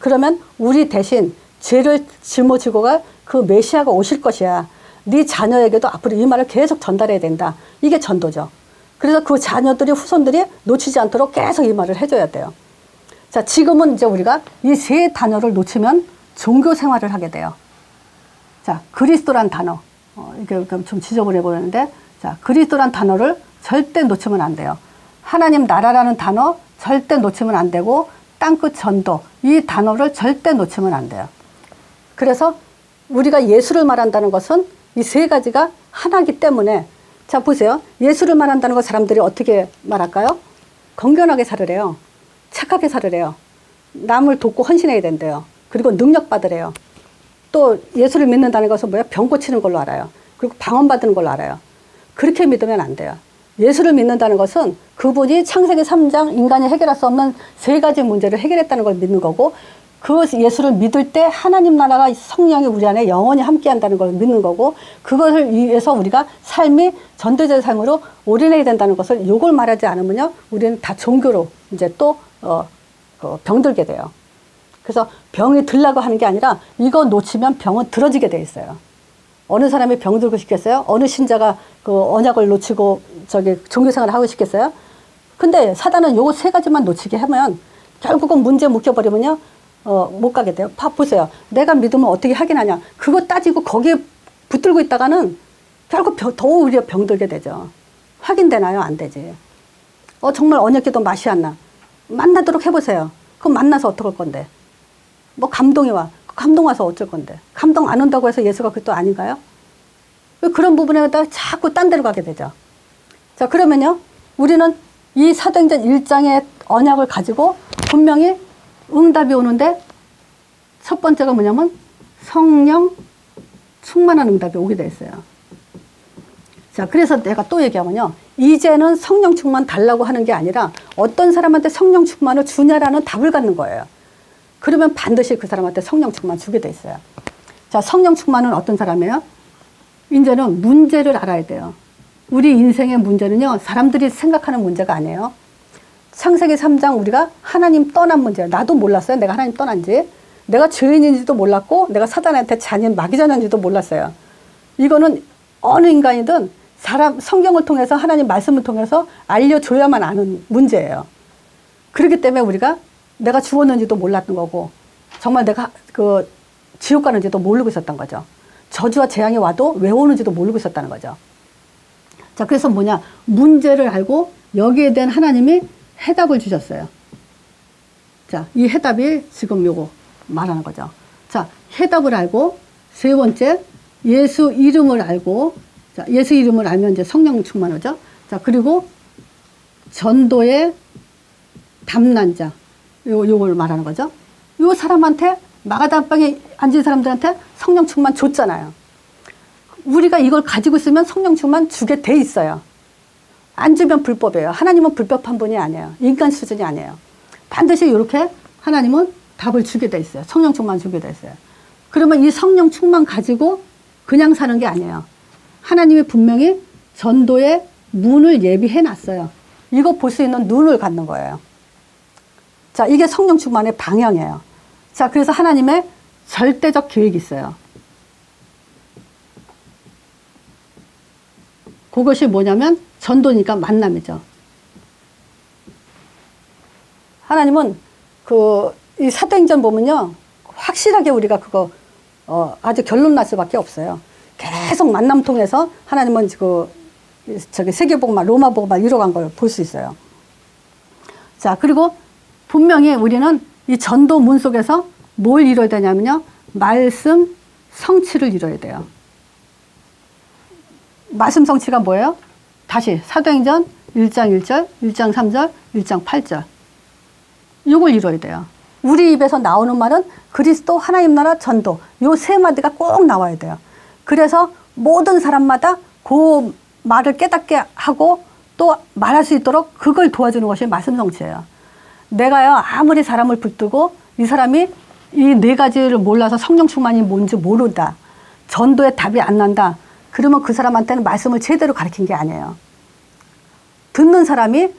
그러면 우리 대신 죄를 짊어지고 갈 그 메시아가 오실 것이야. 네 자녀에게도 앞으로 이 말을 계속 전달해야 된다. 이게 전도죠. 그래서 그 자녀들이 후손들이 놓치지 않도록 계속 이 말을 해줘야 돼요. 자, 지금은 이제 우리가 이 세 단어를 놓치면 종교 생활을 하게 돼요. 자, 그리스도란 단어. 이게 좀 지적을 해보는데, 자, 그리스도란 단어를 절대 놓치면 안 돼요. 하나님 나라라는 단어 절대 놓치면 안 되고, 땅끝 전도, 이 단어를 절대 놓치면 안 돼요. 그래서 우리가 예수를 말한다는 것은 이 세 가지가 하나이기 때문에, 자, 보세요. 예수를 말한다는 거 사람들이 어떻게 말할까요? 건강하게 살으래요. 착하게 살으래요. 남을 돕고 헌신해야 된대요. 그리고 능력 받으래요. 또 예수를 믿는다는 것은 뭐야? 병 고치는 걸로 알아요. 그리고 방언받는 걸로 알아요. 그렇게 믿으면 안 돼요. 예수를 믿는다는 것은 그분이 창세기 3장 인간이 해결할 수 없는 세 가지 문제를 해결했다는 걸 믿는 거고, 그 예수를 믿을 때 하나님 나라가 성령이 우리 안에 영원히 함께 한다는 걸 믿는 거고, 그것을 위해서 우리가 삶이 전도자의 삶으로 올인해야 된다는 것을 요걸 말하지 않으면요, 우리는 다 종교로 이제 또 병들게 돼요. 그래서 병이 들라고 하는 게 아니라 이거 놓치면 병은 들어지게 돼 있어요. 어느 사람이 병들고 싶겠어요? 어느 신자가 그 언약을 놓치고 종교생활을 하고 싶겠어요? 근데 사단은 요거 세 가지만 놓치게 하면 결국은 문제 묶여버리면요, 못 가게 돼요. 보세요. 내가 믿으면 어떻게 하긴 하냐. 그거 따지고 거기에 붙들고 있다가는 결국 더 오히려 병들게 되죠. 확인되나요? 안 되지. 정말 언약기도 맛이 안 나. 만나도록 해보세요. 그럼 만나서 어떡할 건데? 뭐 감동이 와. 감동 와서 어쩔 건데? 감동 안 온다고 해서 예수가 그것도 아닌가요? 그런 부분에 자꾸 딴 데로 가게 되죠. 자, 그러면요, 우리는 이 사도행전 1장의 언약을 가지고 분명히 응답이 오는데 첫 번째가 뭐냐면 성령 충만한 응답이 오게 돼 있어요. 자, 그래서 내가 또 얘기하면요, 이제는 성령 충만 달라고 하는 게 아니라 어떤 사람한테 성령 충만을 주냐라는 답을 갖는 거예요. 그러면 반드시 그 사람한테 성령 충만 주게 돼 있어요. 자, 성령 충만은 어떤 사람이에요? 이제는 문제를 알아야 돼요. 우리 인생의 문제는요, 사람들이 생각하는 문제가 아니에요. 창세기 3장 우리가 하나님 떠난 문제예요. 나도 몰랐어요. 내가 하나님 떠난지. 내가 죄인인지도 몰랐고, 내가 사단한테 잔인 마귀자녀인지도 몰랐어요. 이거는 어느 인간이든 성경을 통해서, 하나님 말씀을 통해서 알려줘야만 아는 문제예요. 그렇기 때문에 우리가 내가 죽었는지도 몰랐던 거고, 정말 내가 지옥 가는지도 모르고 있었던 거죠. 저주와 재앙이 와도 왜 오는지도 모르고 있었다는 거죠. 자, 그래서 뭐냐, 문제를 알고 여기에 대한 하나님이 해답을 주셨어요. 자, 이 해답이 지금 요거 말하는 거죠. 자, 해답을 알고, 세 번째, 예수 이름을 알고, 자, 예수 이름을 알면 이제 성령 충만하죠. 자, 그리고 전도의 담난자, 요걸 말하는 거죠. 요 사람한테, 마가다락방에 앉은 사람들한테 성령 충만 줬잖아요. 우리가 이걸 가지고 있으면 성령 충만 주게 돼 있어요. 안 주면 불법이에요. 하나님은 불법한 분이 아니에요. 인간 수준이 아니에요. 반드시 이렇게 하나님은 답을 주게 돼 있어요. 성령 충만 주게 돼 있어요. 그러면 이 성령 충만 가지고 그냥 사는 게 아니에요. 하나님이 분명히 전도의 문을 예비해 놨어요. 이거 볼 수 있는 눈을 갖는 거예요. 자, 이게 성령 충만의 방향이에요. 자, 그래서 하나님의 절대적 계획이 있어요. 그것이 뭐냐면 전도니까 만남이죠. 하나님은 이 사도행전 보면요, 확실하게 우리가 아주 결론 날 수밖에 없어요. 계속 만남 통해서 하나님은 세계복음화, 로마복음화 이뤄간 걸 볼 수 있어요. 자, 그리고 분명히 우리는 이 전도문 속에서 뭘 이뤄야 되냐면요, 말씀 성취를 이뤄야 돼요. 말씀 성취가 뭐예요? 다시 사도행전 1장 1절, 1장 3절, 1장 8절. 이걸 이뤄야 돼요. 우리 입에서 나오는 말은 그리스도, 하나님 나라, 전도. 요 세 마디가 꼭 나와야 돼요. 그래서 모든 사람마다 그 말을 깨닫게 하고 또 말할 수 있도록 그걸 도와주는 것이 말씀 성취예요. 내가요, 아무리 사람을 붙들고 이 사람이 이 네 가지를 몰라서 성령 충만이 뭔지 모른다, 전도에 답이 안 난다, 그러면 그 사람한테는 말씀을 제대로 가르친 게 아니에요. 듣는 사람이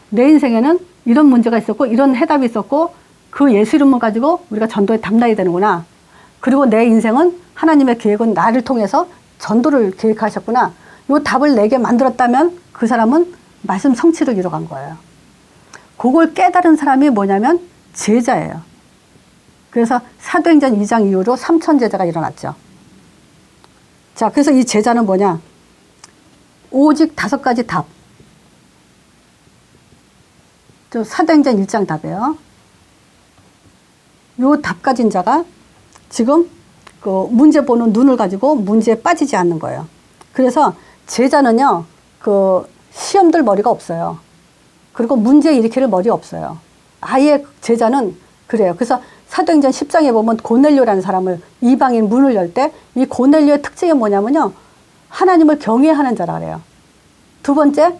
내 인생에는 이런 문제가 있었고 이런 해답이 있었고 그 예수 이름을 가지고 우리가 전도에 담나야 되는구나. 그리고 내 인생은 하나님의 계획은 나를 통해서 전도를 계획하셨구나. 요 답을 내게 만들었다면 그 사람은 말씀 성취를 이뤄간 거예요. 그걸 깨달은 사람이 뭐냐면 제자예요. 그래서 사도행전 2장 이후로 3천 제자가 일어났죠. 자, 그래서 이 제자는 뭐냐? 오직 5가지 답. 저 사도행전 1장 답이에요. 요 답 가진 자가 지금 그 문제 보는 눈을 가지고 문제에 빠지지 않는 거예요. 그래서 제자는요, 그 시험들 머리가 없어요. 그리고 문제 일으킬 머리 없어요. 아예 제자는 그래요. 그래서 사도행전 10장에 보면 고넬료라는 사람을 이방인 문을 열 때 이 고넬료의 특징이 뭐냐면요, 하나님을 경외하는 자라 그래요. 두 번째,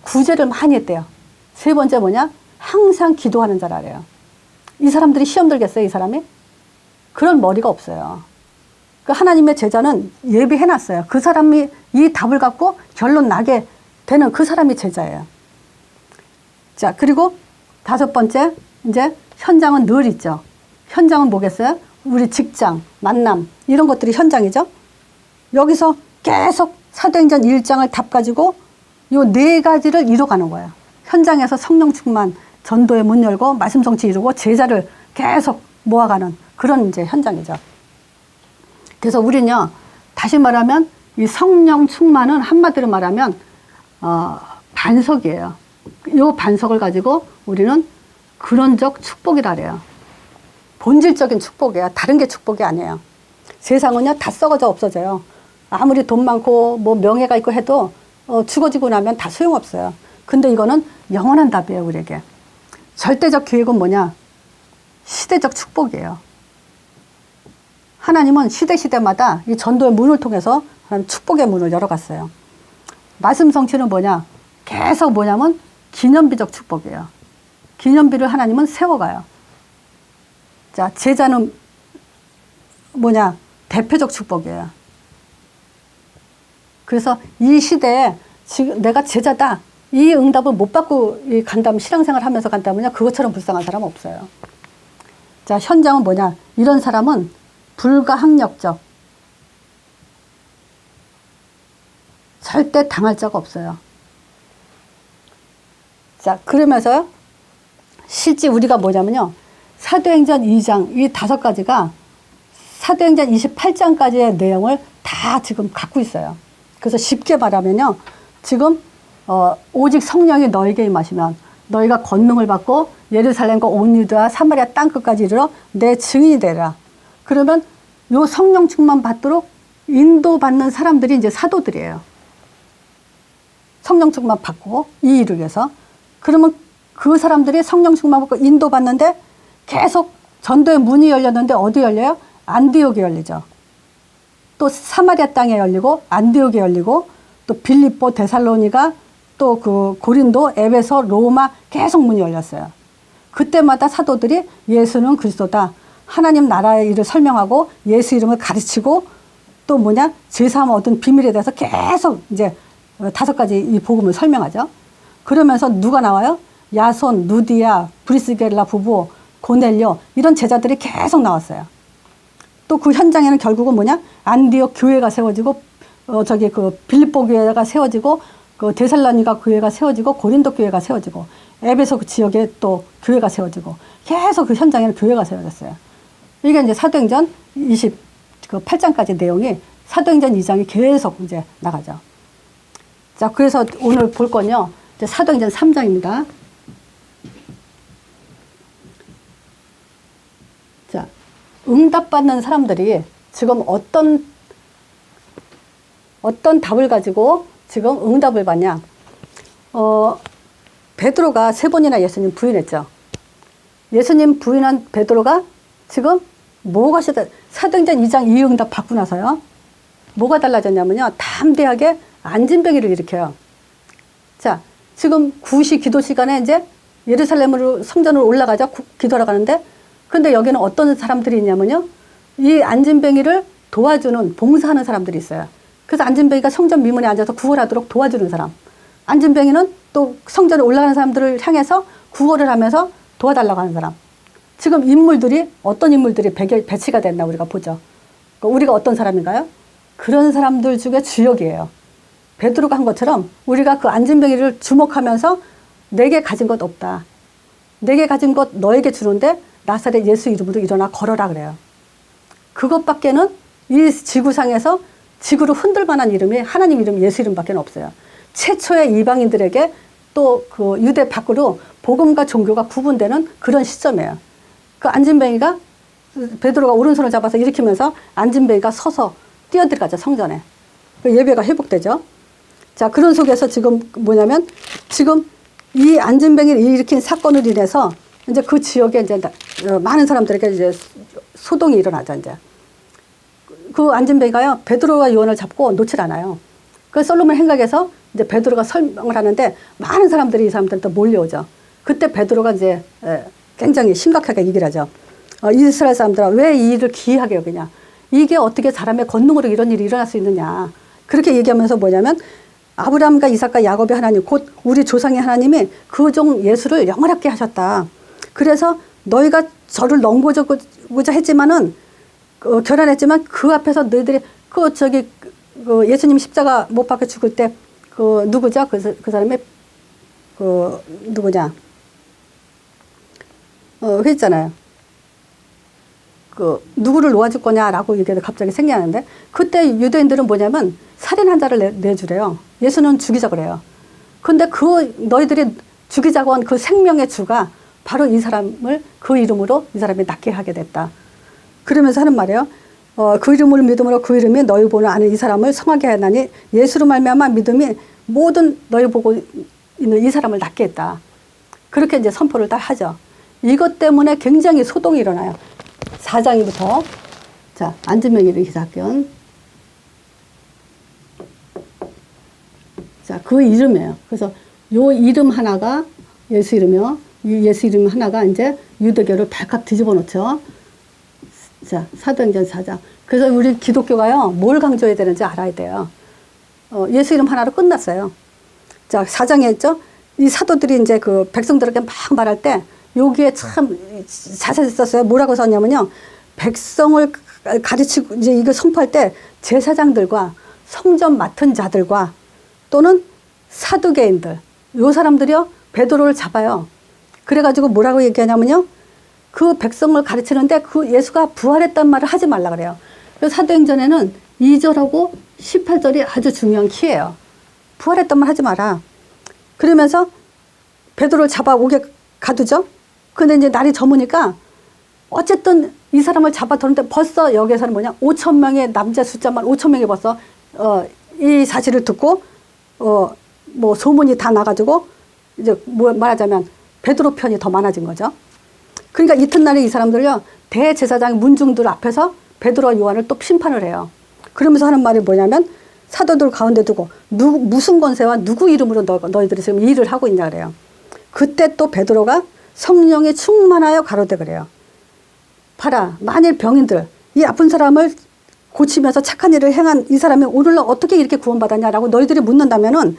구제를 많이 했대요. 세 번째 뭐냐? 항상 기도하는 자라 그래요. 이 사람들이 시험 들겠어요, 이 사람이? 그런 머리가 없어요. 그 하나님의 제자는 예비해놨어요. 그 사람이 이 답을 갖고 결론 나게 되는 그 사람이 제자예요. 자, 그리고 5번째, 이제 현장은 늘 있죠. 현장은 뭐겠어요? 우리 직장, 만남, 이런 것들이 현장이죠. 여기서 계속 사도행전 1장을 답 가지고 요 4가지를 이뤄가는 거예요. 현장에서 성령 충만, 전도의 문 열고 말씀 성취 이루고 제자를 계속 모아가는 그런 이제 현장이죠. 그래서 우리는요, 다시 말하면 이 성령 충만은 한마디로 말하면 반석이에요. 이 반석을 가지고 우리는 근원적 축복이라 그래요. 본질적인 축복이에요. 다른 게 축복이 아니에요. 세상은요, 다 썩어져 없어져요. 아무리 돈 많고 뭐 명예가 있고 해도 죽어지고 나면 다 소용없어요. 근데 이거는 영원한 답이에요, 우리에게. 절대적 기획은 뭐냐? 시대적 축복이에요. 하나님은 시대마다 이 전도의 문을 통해서 축복의 문을 열어갔어요. 말씀 성취는 뭐냐? 계속 뭐냐면 기념비적 축복이에요. 기념비를 하나님은 세워가요. 자, 제자는 뭐냐? 대표적 축복이에요. 그래서 이 시대에 지금 내가 제자다, 이 응답을 못 받고 간다면, 신앙생활 하면서 간다면요, 그것처럼 불쌍한 사람 없어요. 자, 현장은 뭐냐? 이런 사람은 불가항력적, 절대 당할 자가 없어요. 자, 그러면서 실제 우리가 뭐냐면요, 사도행전 2장, 이 5가지가 사도행전 28장까지의 내용을 다 지금 갖고 있어요. 그래서 쉽게 말하면요, 지금 오직 성령이 너에게 임하시면 너희가 권능을 받고 예루살렘과 온 유다와 사마리아 땅끝까지 이르러 내 증인이 되라. 그러면 요 성령 충만 받도록 인도받는 사람들이 이제 사도들이에요. 성령 충만 받고 이 일을 위해서. 그러면 그 사람들이 성령 충만 받고 인도받는데 계속 전도의 문이 열렸는데 어디 열려요? 안디옥에 열리죠. 또 사마리아 땅에 열리고 안디옥에 열리고 또 빌립보, 데살로니가, 또 그 고린도, 에베소, 로마 계속 문이 열렸어요. 그때마다 사도들이 예수는 그리스도다, 하나님 나라의 일을 설명하고 예수 이름을 가르치고 또 뭐냐? 제사함 얻은 비밀에 대해서 계속 이제 5가지 이 복음을 설명하죠. 그러면서 누가 나와요? 야손, 누디아, 브리스겔라 부부, 고넬료, 이런 제자들이 계속 나왔어요. 또 그 현장에는 결국은 뭐냐? 안디옥 교회가 세워지고, 그 빌립보 교회가 세워지고, 그 데살로니가 교회가 세워지고, 고린도 교회가 세워지고, 에베소 그 지역에 또 교회가 세워지고, 계속 그 현장에는 교회가 세워졌어요. 이게 이제 사도행전 28장까지 내용이 사도행전 2장이 계속 이제 나가죠. 자, 그래서 오늘 볼 건요, 이제 사도행전 3장입니다. 자, 응답받는 사람들이 지금 어떤 답을 가지고 지금 응답을 받냐? 베드로가 3번이나 예수님 부인했죠. 예수님 부인한 베드로가 지금 뭐가 사도행전 2장 이 응답 받고 나서요, 뭐가 달라졌냐면요, 담대하게 안진뱅이를 일으켜요. 자, 지금 9시 기도 시간에 이제 예루살렘으로 성전으로 올라가자 기도하러 가는데, 근데 여기는 어떤 사람들이 있냐면요, 이 안진뱅이를 도와주는, 봉사하는 사람들이 있어요. 그래서 안진뱅이가 성전 미문에 앉아서 구걸하도록 도와주는 사람, 안진뱅이는 또 성전에 올라가는 사람들을 향해서 구걸을 하면서 도와달라고 하는 사람. 지금 인물들이 어떤 인물들이 배치가 됐나 우리가 보죠. 우리가 어떤 사람인가요? 그런 사람들 중에 주역이에요. 베드로가 한 것처럼 우리가 그 안진뱅이를 주목하면서 내게 가진 것 없다. 내게 가진 것 너에게 주는데 나사렛 예수 이름으로 일어나 걸어라 그래요. 그것밖에는 이 지구상에서 지구를 흔들 만한 이름이 하나님 이름 예수 이름밖에 없어요. 최초의 이방인들에게 또 그 유대 밖으로 복음과 종교가 구분되는 그런 시점이에요. 그 안진뱅이가 베드로가 오른손을 잡아서 일으키면서 안진뱅이가 서서 뛰어들어가죠, 성전에. 예배가 회복되죠. 자, 그런 속에서 지금 뭐냐면 지금 이 안진뱅이를 일으킨 사건으로 인해서 이제 그 지역에 이제 많은 사람들에게 이제 소동이 일어나죠, 이제. 그 안진뱅이가요, 베드로와 요한을 잡고 놓질 않아요. 그 솔로몬 행각에서 이제 베드로가 설명을 하는데 많은 사람들이 이 사람들한테 몰려오죠. 그때 베드로가 이제 굉장히 심각하게 얘기를 하죠. 이스라엘 사람들아, 왜 이 일을 기이하게 여기냐. 이게 어떻게 사람의 권능으로 이런 일이 일어날 수 있느냐. 그렇게 얘기하면서 뭐냐면 아브라함과 이삭과 야곱의 하나님, 곧 우리 조상의 하나님이 그 종 예수를 영원하게 하셨다. 그래서 너희가 저를 넘보고자 했지만은 결혼했지만 그 앞에서 너희들이 그 예수님 십자가 못 박혀 죽을 때 그 누구죠? 그 사람이 누구냐? 했잖아요. 누구를 놓아줄 거냐라고 얘기해서 갑자기 생각하는데 그때 유대인들은 뭐냐면 살인 한 자를 내주래요. 예수는 죽이자 그래요. 근데 너희들이 죽이자고 한 그 생명의 주가 바로 이 사람을 그 이름으로 이 사람이 낫게 하게 됐다. 그러면서 하는 말이에요. 그 이름을 믿음으로 그 이름이 너희 보는 아는 이 사람을 성하게 하나니 예수로 말미암아 믿음이 모든 너희 보고 있는 이 사람을 낫게 했다. 그렇게 이제 선포를 다 하죠. 이것 때문에 굉장히 소동이 일어나요. 4장부터 자, 안진뱅이를 기사학견. 자, 그 이름이에요. 그래서 요 이름 하나가 예수 이름이요. 이 예수 이름 하나가 이제 유대교를 발칵 뒤집어 놓죠. 자, 사도행전 4장. 그래서 우리 기독교가요, 뭘 강조해야 되는지 알아야 돼요. 예수 이름 하나로 끝났어요. 자, 4장에 있죠? 이 사도들이 이제 그 백성들에게 막 말할 때, 여기에 참 자세히 썼어요. 뭐라고 썼냐면요. 백성을 가르치고, 이제 이거 선포할 때 제사장들과 성전 맡은 자들과 또는 사두개인들, 요 사람들이요, 베드로를 잡아요. 그래가지고 뭐라고 얘기하냐면요. 그 백성을 가르치는데 그 예수가 부활했단 말을 하지 말라 그래요. 그래서 사도행전에는 2절하고 18절이 아주 중요한 키예요. 부활했단 말 하지 마라. 그러면서 베드로를 잡아오게 가두죠. 근데 이제 날이 저무니까 어쨌든 이 사람을 잡아두는데 벌써 여기에서는 뭐냐, 5천 명의 남자 숫자만 5천 명이 벌써 이 사실을 듣고 뭐 소문이 다 나가지고 이제 뭐 말하자면 베드로 편이 더 많아진 거죠. 그러니까 이튿날에 이 사람들요, 대제사장 문중들 앞에서 베드로와 요한을 또 심판을 해요. 그러면서 하는 말이 뭐냐면 사도들 가운데 두고 무슨 권세와 누구 이름으로 너희들이 지금 이 일을 하고 있냐 그래요. 그때 또 베드로가 성령에 충만하여 가로되 그래요. 봐라, 만일 병인들, 이 아픈 사람을 고치면서 착한 일을 행한 이 사람이 오늘날 어떻게 이렇게 구원받았냐라고 너희들이 묻는다면은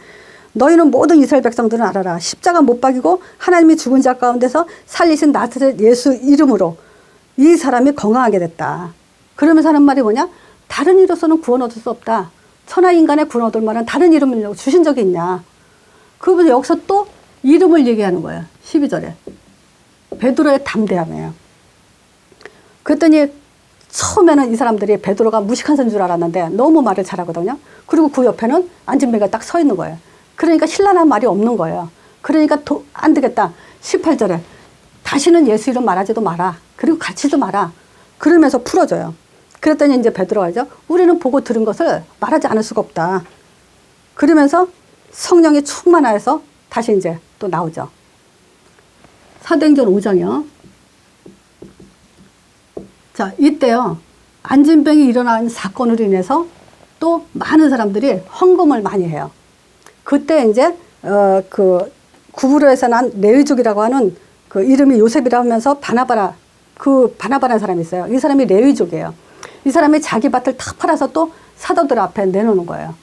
너희는 모든 이스라엘 백성들은 알아라. 십자가 못 박이고 하나님이 죽은 자 가운데서 살리신 나사렛 예수 이름으로 이 사람이 건강하게 됐다. 그러면서 하는 말이 뭐냐? 다른 이로서는 구원 얻을 수 없다. 천하 인간의 구원 얻을 만한 다른 이름을 주신 적이 있냐. 그러면서 여기서 또 이름을 얘기하는 거예요. 12절에. 베드로의 담대함이에요. 그랬더니 처음에는 이 사람들이 베드로가 무식한 사람인 줄 알았는데 너무 말을 잘하거든요. 그리고 그 옆에는 안진뱅이가 딱 서 있는 거예요. 그러니까 신랄한 말이 없는 거예요. 그러니까 안 되겠다. 18절에 다시는 예수 이름 말하지도 마라. 그리고 가르치지도 마라. 그러면서 풀어줘요. 그랬더니 이제 베드로가 하죠. 우리는 보고 들은 것을 말하지 않을 수가 없다. 그러면서 성령이 충만하여서 다시 이제 또 나오죠. 사도행전 5장이요. 자, 이때요. 안진뱅이 일어난 사건으로 인해서 또 많은 사람들이 헌금을 많이 해요. 그때 이제 그 구브로에서 난 레위족이라고 하는 그 이름이 요셉이라고 하면서 바나바라는 사람이 있어요. 이 사람이 레위족이에요. 이 사람이 자기 밭을 다 팔아서 또 사도들 앞에 내놓는 거예요.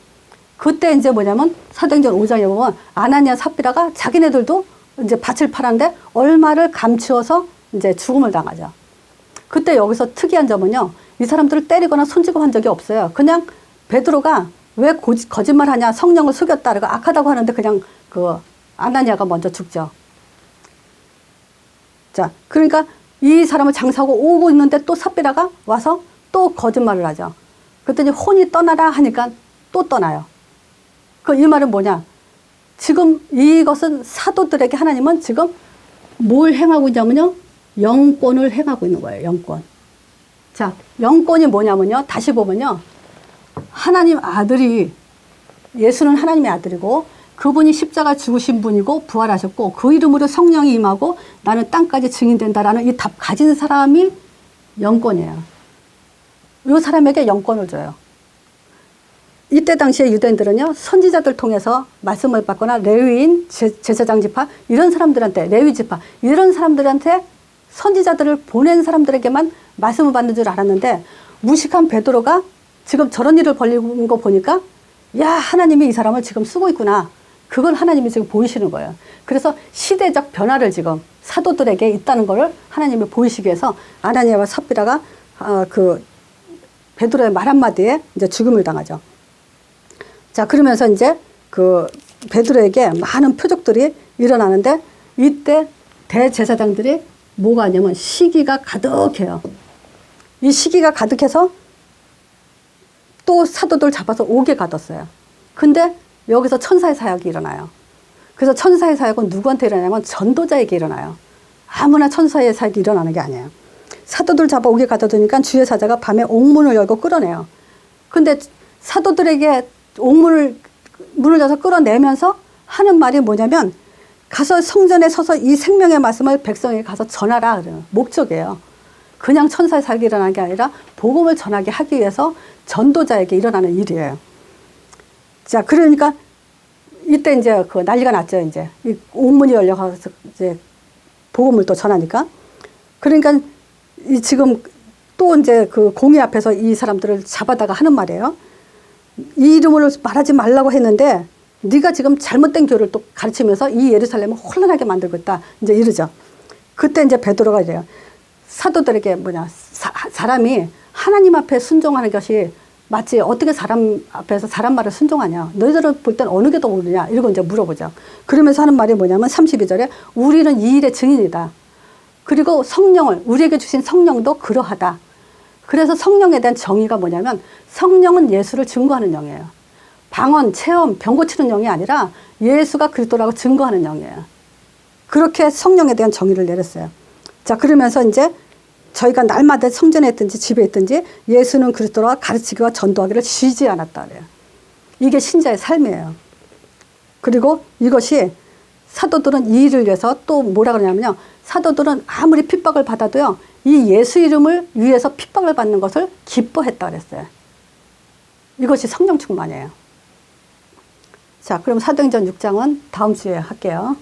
그때 이제 뭐냐면 사도행전 5장에 보면 아나니아 삽비라가 자기네들도 이제 밭을 팔았는데 얼마를 감추어서 이제 죽음을 당하죠. 그때 여기서 특이한 점은요. 이 사람들을 때리거나 손질고 한 적이 없어요. 그냥 베드로가 왜 거짓말하냐, 성령을 속였다, 그리고 악하다고 하는데 그냥 그 아나니아가 먼저 죽죠. 자, 그러니까 이 사람을 장사하고 오고 있는데 또 삽비라가 와서 또 거짓말을 하죠. 그랬더니 혼이 떠나라 하니까 또 떠나요. 그 이 말은 뭐냐? 지금 이것은 사도들에게 하나님은 지금 뭘 행하고 있냐면요, 영권을 행하고 있는 거예요. 영권. 자, 영권이 뭐냐면요, 다시 보면요, 하나님 아들이, 예수는 하나님의 아들이고 그분이 십자가 죽으신 분이고 부활하셨고 그 이름으로 성령이 임하고 나는 땅까지 증인된다라는 이 답 가진 사람이 영권이에요. 이 사람에게 영권을 줘요. 이때 당시에 유대인들은요, 선지자들 통해서 말씀을 받거나 레위인, 제사장 지파, 이런 사람들한테, 레위 지파, 이런 사람들한테 선지자들을 보낸 사람들에게만 말씀을 받는 줄 알았는데, 무식한 베드로가 지금 저런 일을 벌리는 거 보니까, 야, 하나님이 이 사람을 지금 쓰고 있구나. 그걸 하나님이 지금 보이시는 거예요. 그래서 시대적 변화를 지금 사도들에게 있다는 걸 하나님이 보이시기 위해서 아나니아와 삽비라가 그 베드로의 말 한마디에 이제 죽음을 당하죠. 자, 그러면서 이제 그 베드로에게 많은 표적들이 일어나는데, 이때 대제사장들이 뭐가 하냐면 시기가 가득해요. 이 시기가 가득해서 또 사도들 잡아서 옥에 가뒀어요. 근데 여기서 천사의 사역이 일어나요. 그래서 천사의 사역은 누구한테 일어나냐면 전도자에게 일어나요. 아무나 천사의 사역이 일어나는 게 아니에요. 사도들 잡아 옥에 가둬두니까 주의 사자가 밤에 옥문을 열고 끌어내요. 근데 사도들에게 문을 열어서 끌어내면서 하는 말이 뭐냐면, 가서 성전에 서서 이 생명의 말씀을 백성에게 가서 전하라, 그래요. 목적이에요. 그냥 천사의 사역이 일어나는 게 아니라 복음을 전하게 하기 위해서 전도자에게 일어나는 일이에요. 자, 그러니까 이때 이제 그 난리가 났죠. 이제 이 옥문이 열려가서 이제 복음을 또 전하니까. 그러니까 이 지금 또 이제 그 공의 앞에서 이 사람들을 잡아다가 하는 말이에요. 이 이름으로 말하지 말라고 했는데 네가 지금 잘못된 교를 또 가르치면서 이 예루살렘을 혼란하게 만들고 있다, 이제 이러죠. 그때 이제 베드로가 이래요. 사도들에게 사람이 하나님 앞에 순종하는 것이 마치 어떻게 사람 앞에서 사람 말을 순종하냐, 너희들은 볼 땐 어느 게 더 옳으냐, 이러고 이제 물어보죠. 그러면서 하는 말이 뭐냐면 32절에 우리는 이 일의 증인이다. 그리고 성령을, 우리에게 주신 성령도 그러하다. 그래서 성령에 대한 정의가 뭐냐면, 성령은 예수를 증거하는 영이에요. 방언, 체험, 병 고치는 영이 아니라 예수가 그리스도라고 증거하는 영이에요. 그렇게 성령에 대한 정의를 내렸어요. 자, 그러면서 이제 저희가 날마다 성전에 있든지 집에 있든지 예수는 그리스도라 가르치기와 전도하기를 쉬지 않았다 그래요. 이게 신자의 삶이에요. 그리고 이것이 사도들은 이 일을 위해서 또 뭐라 그러냐면요, 사도들은 아무리 핍박을 받아도요, 이 예수 이름을 위해서 핍박을 받는 것을 기뻐했다 그랬어요. 이것이 성령 충만이에요. 자, 그럼 사도행전 6장은 다음 주에 할게요.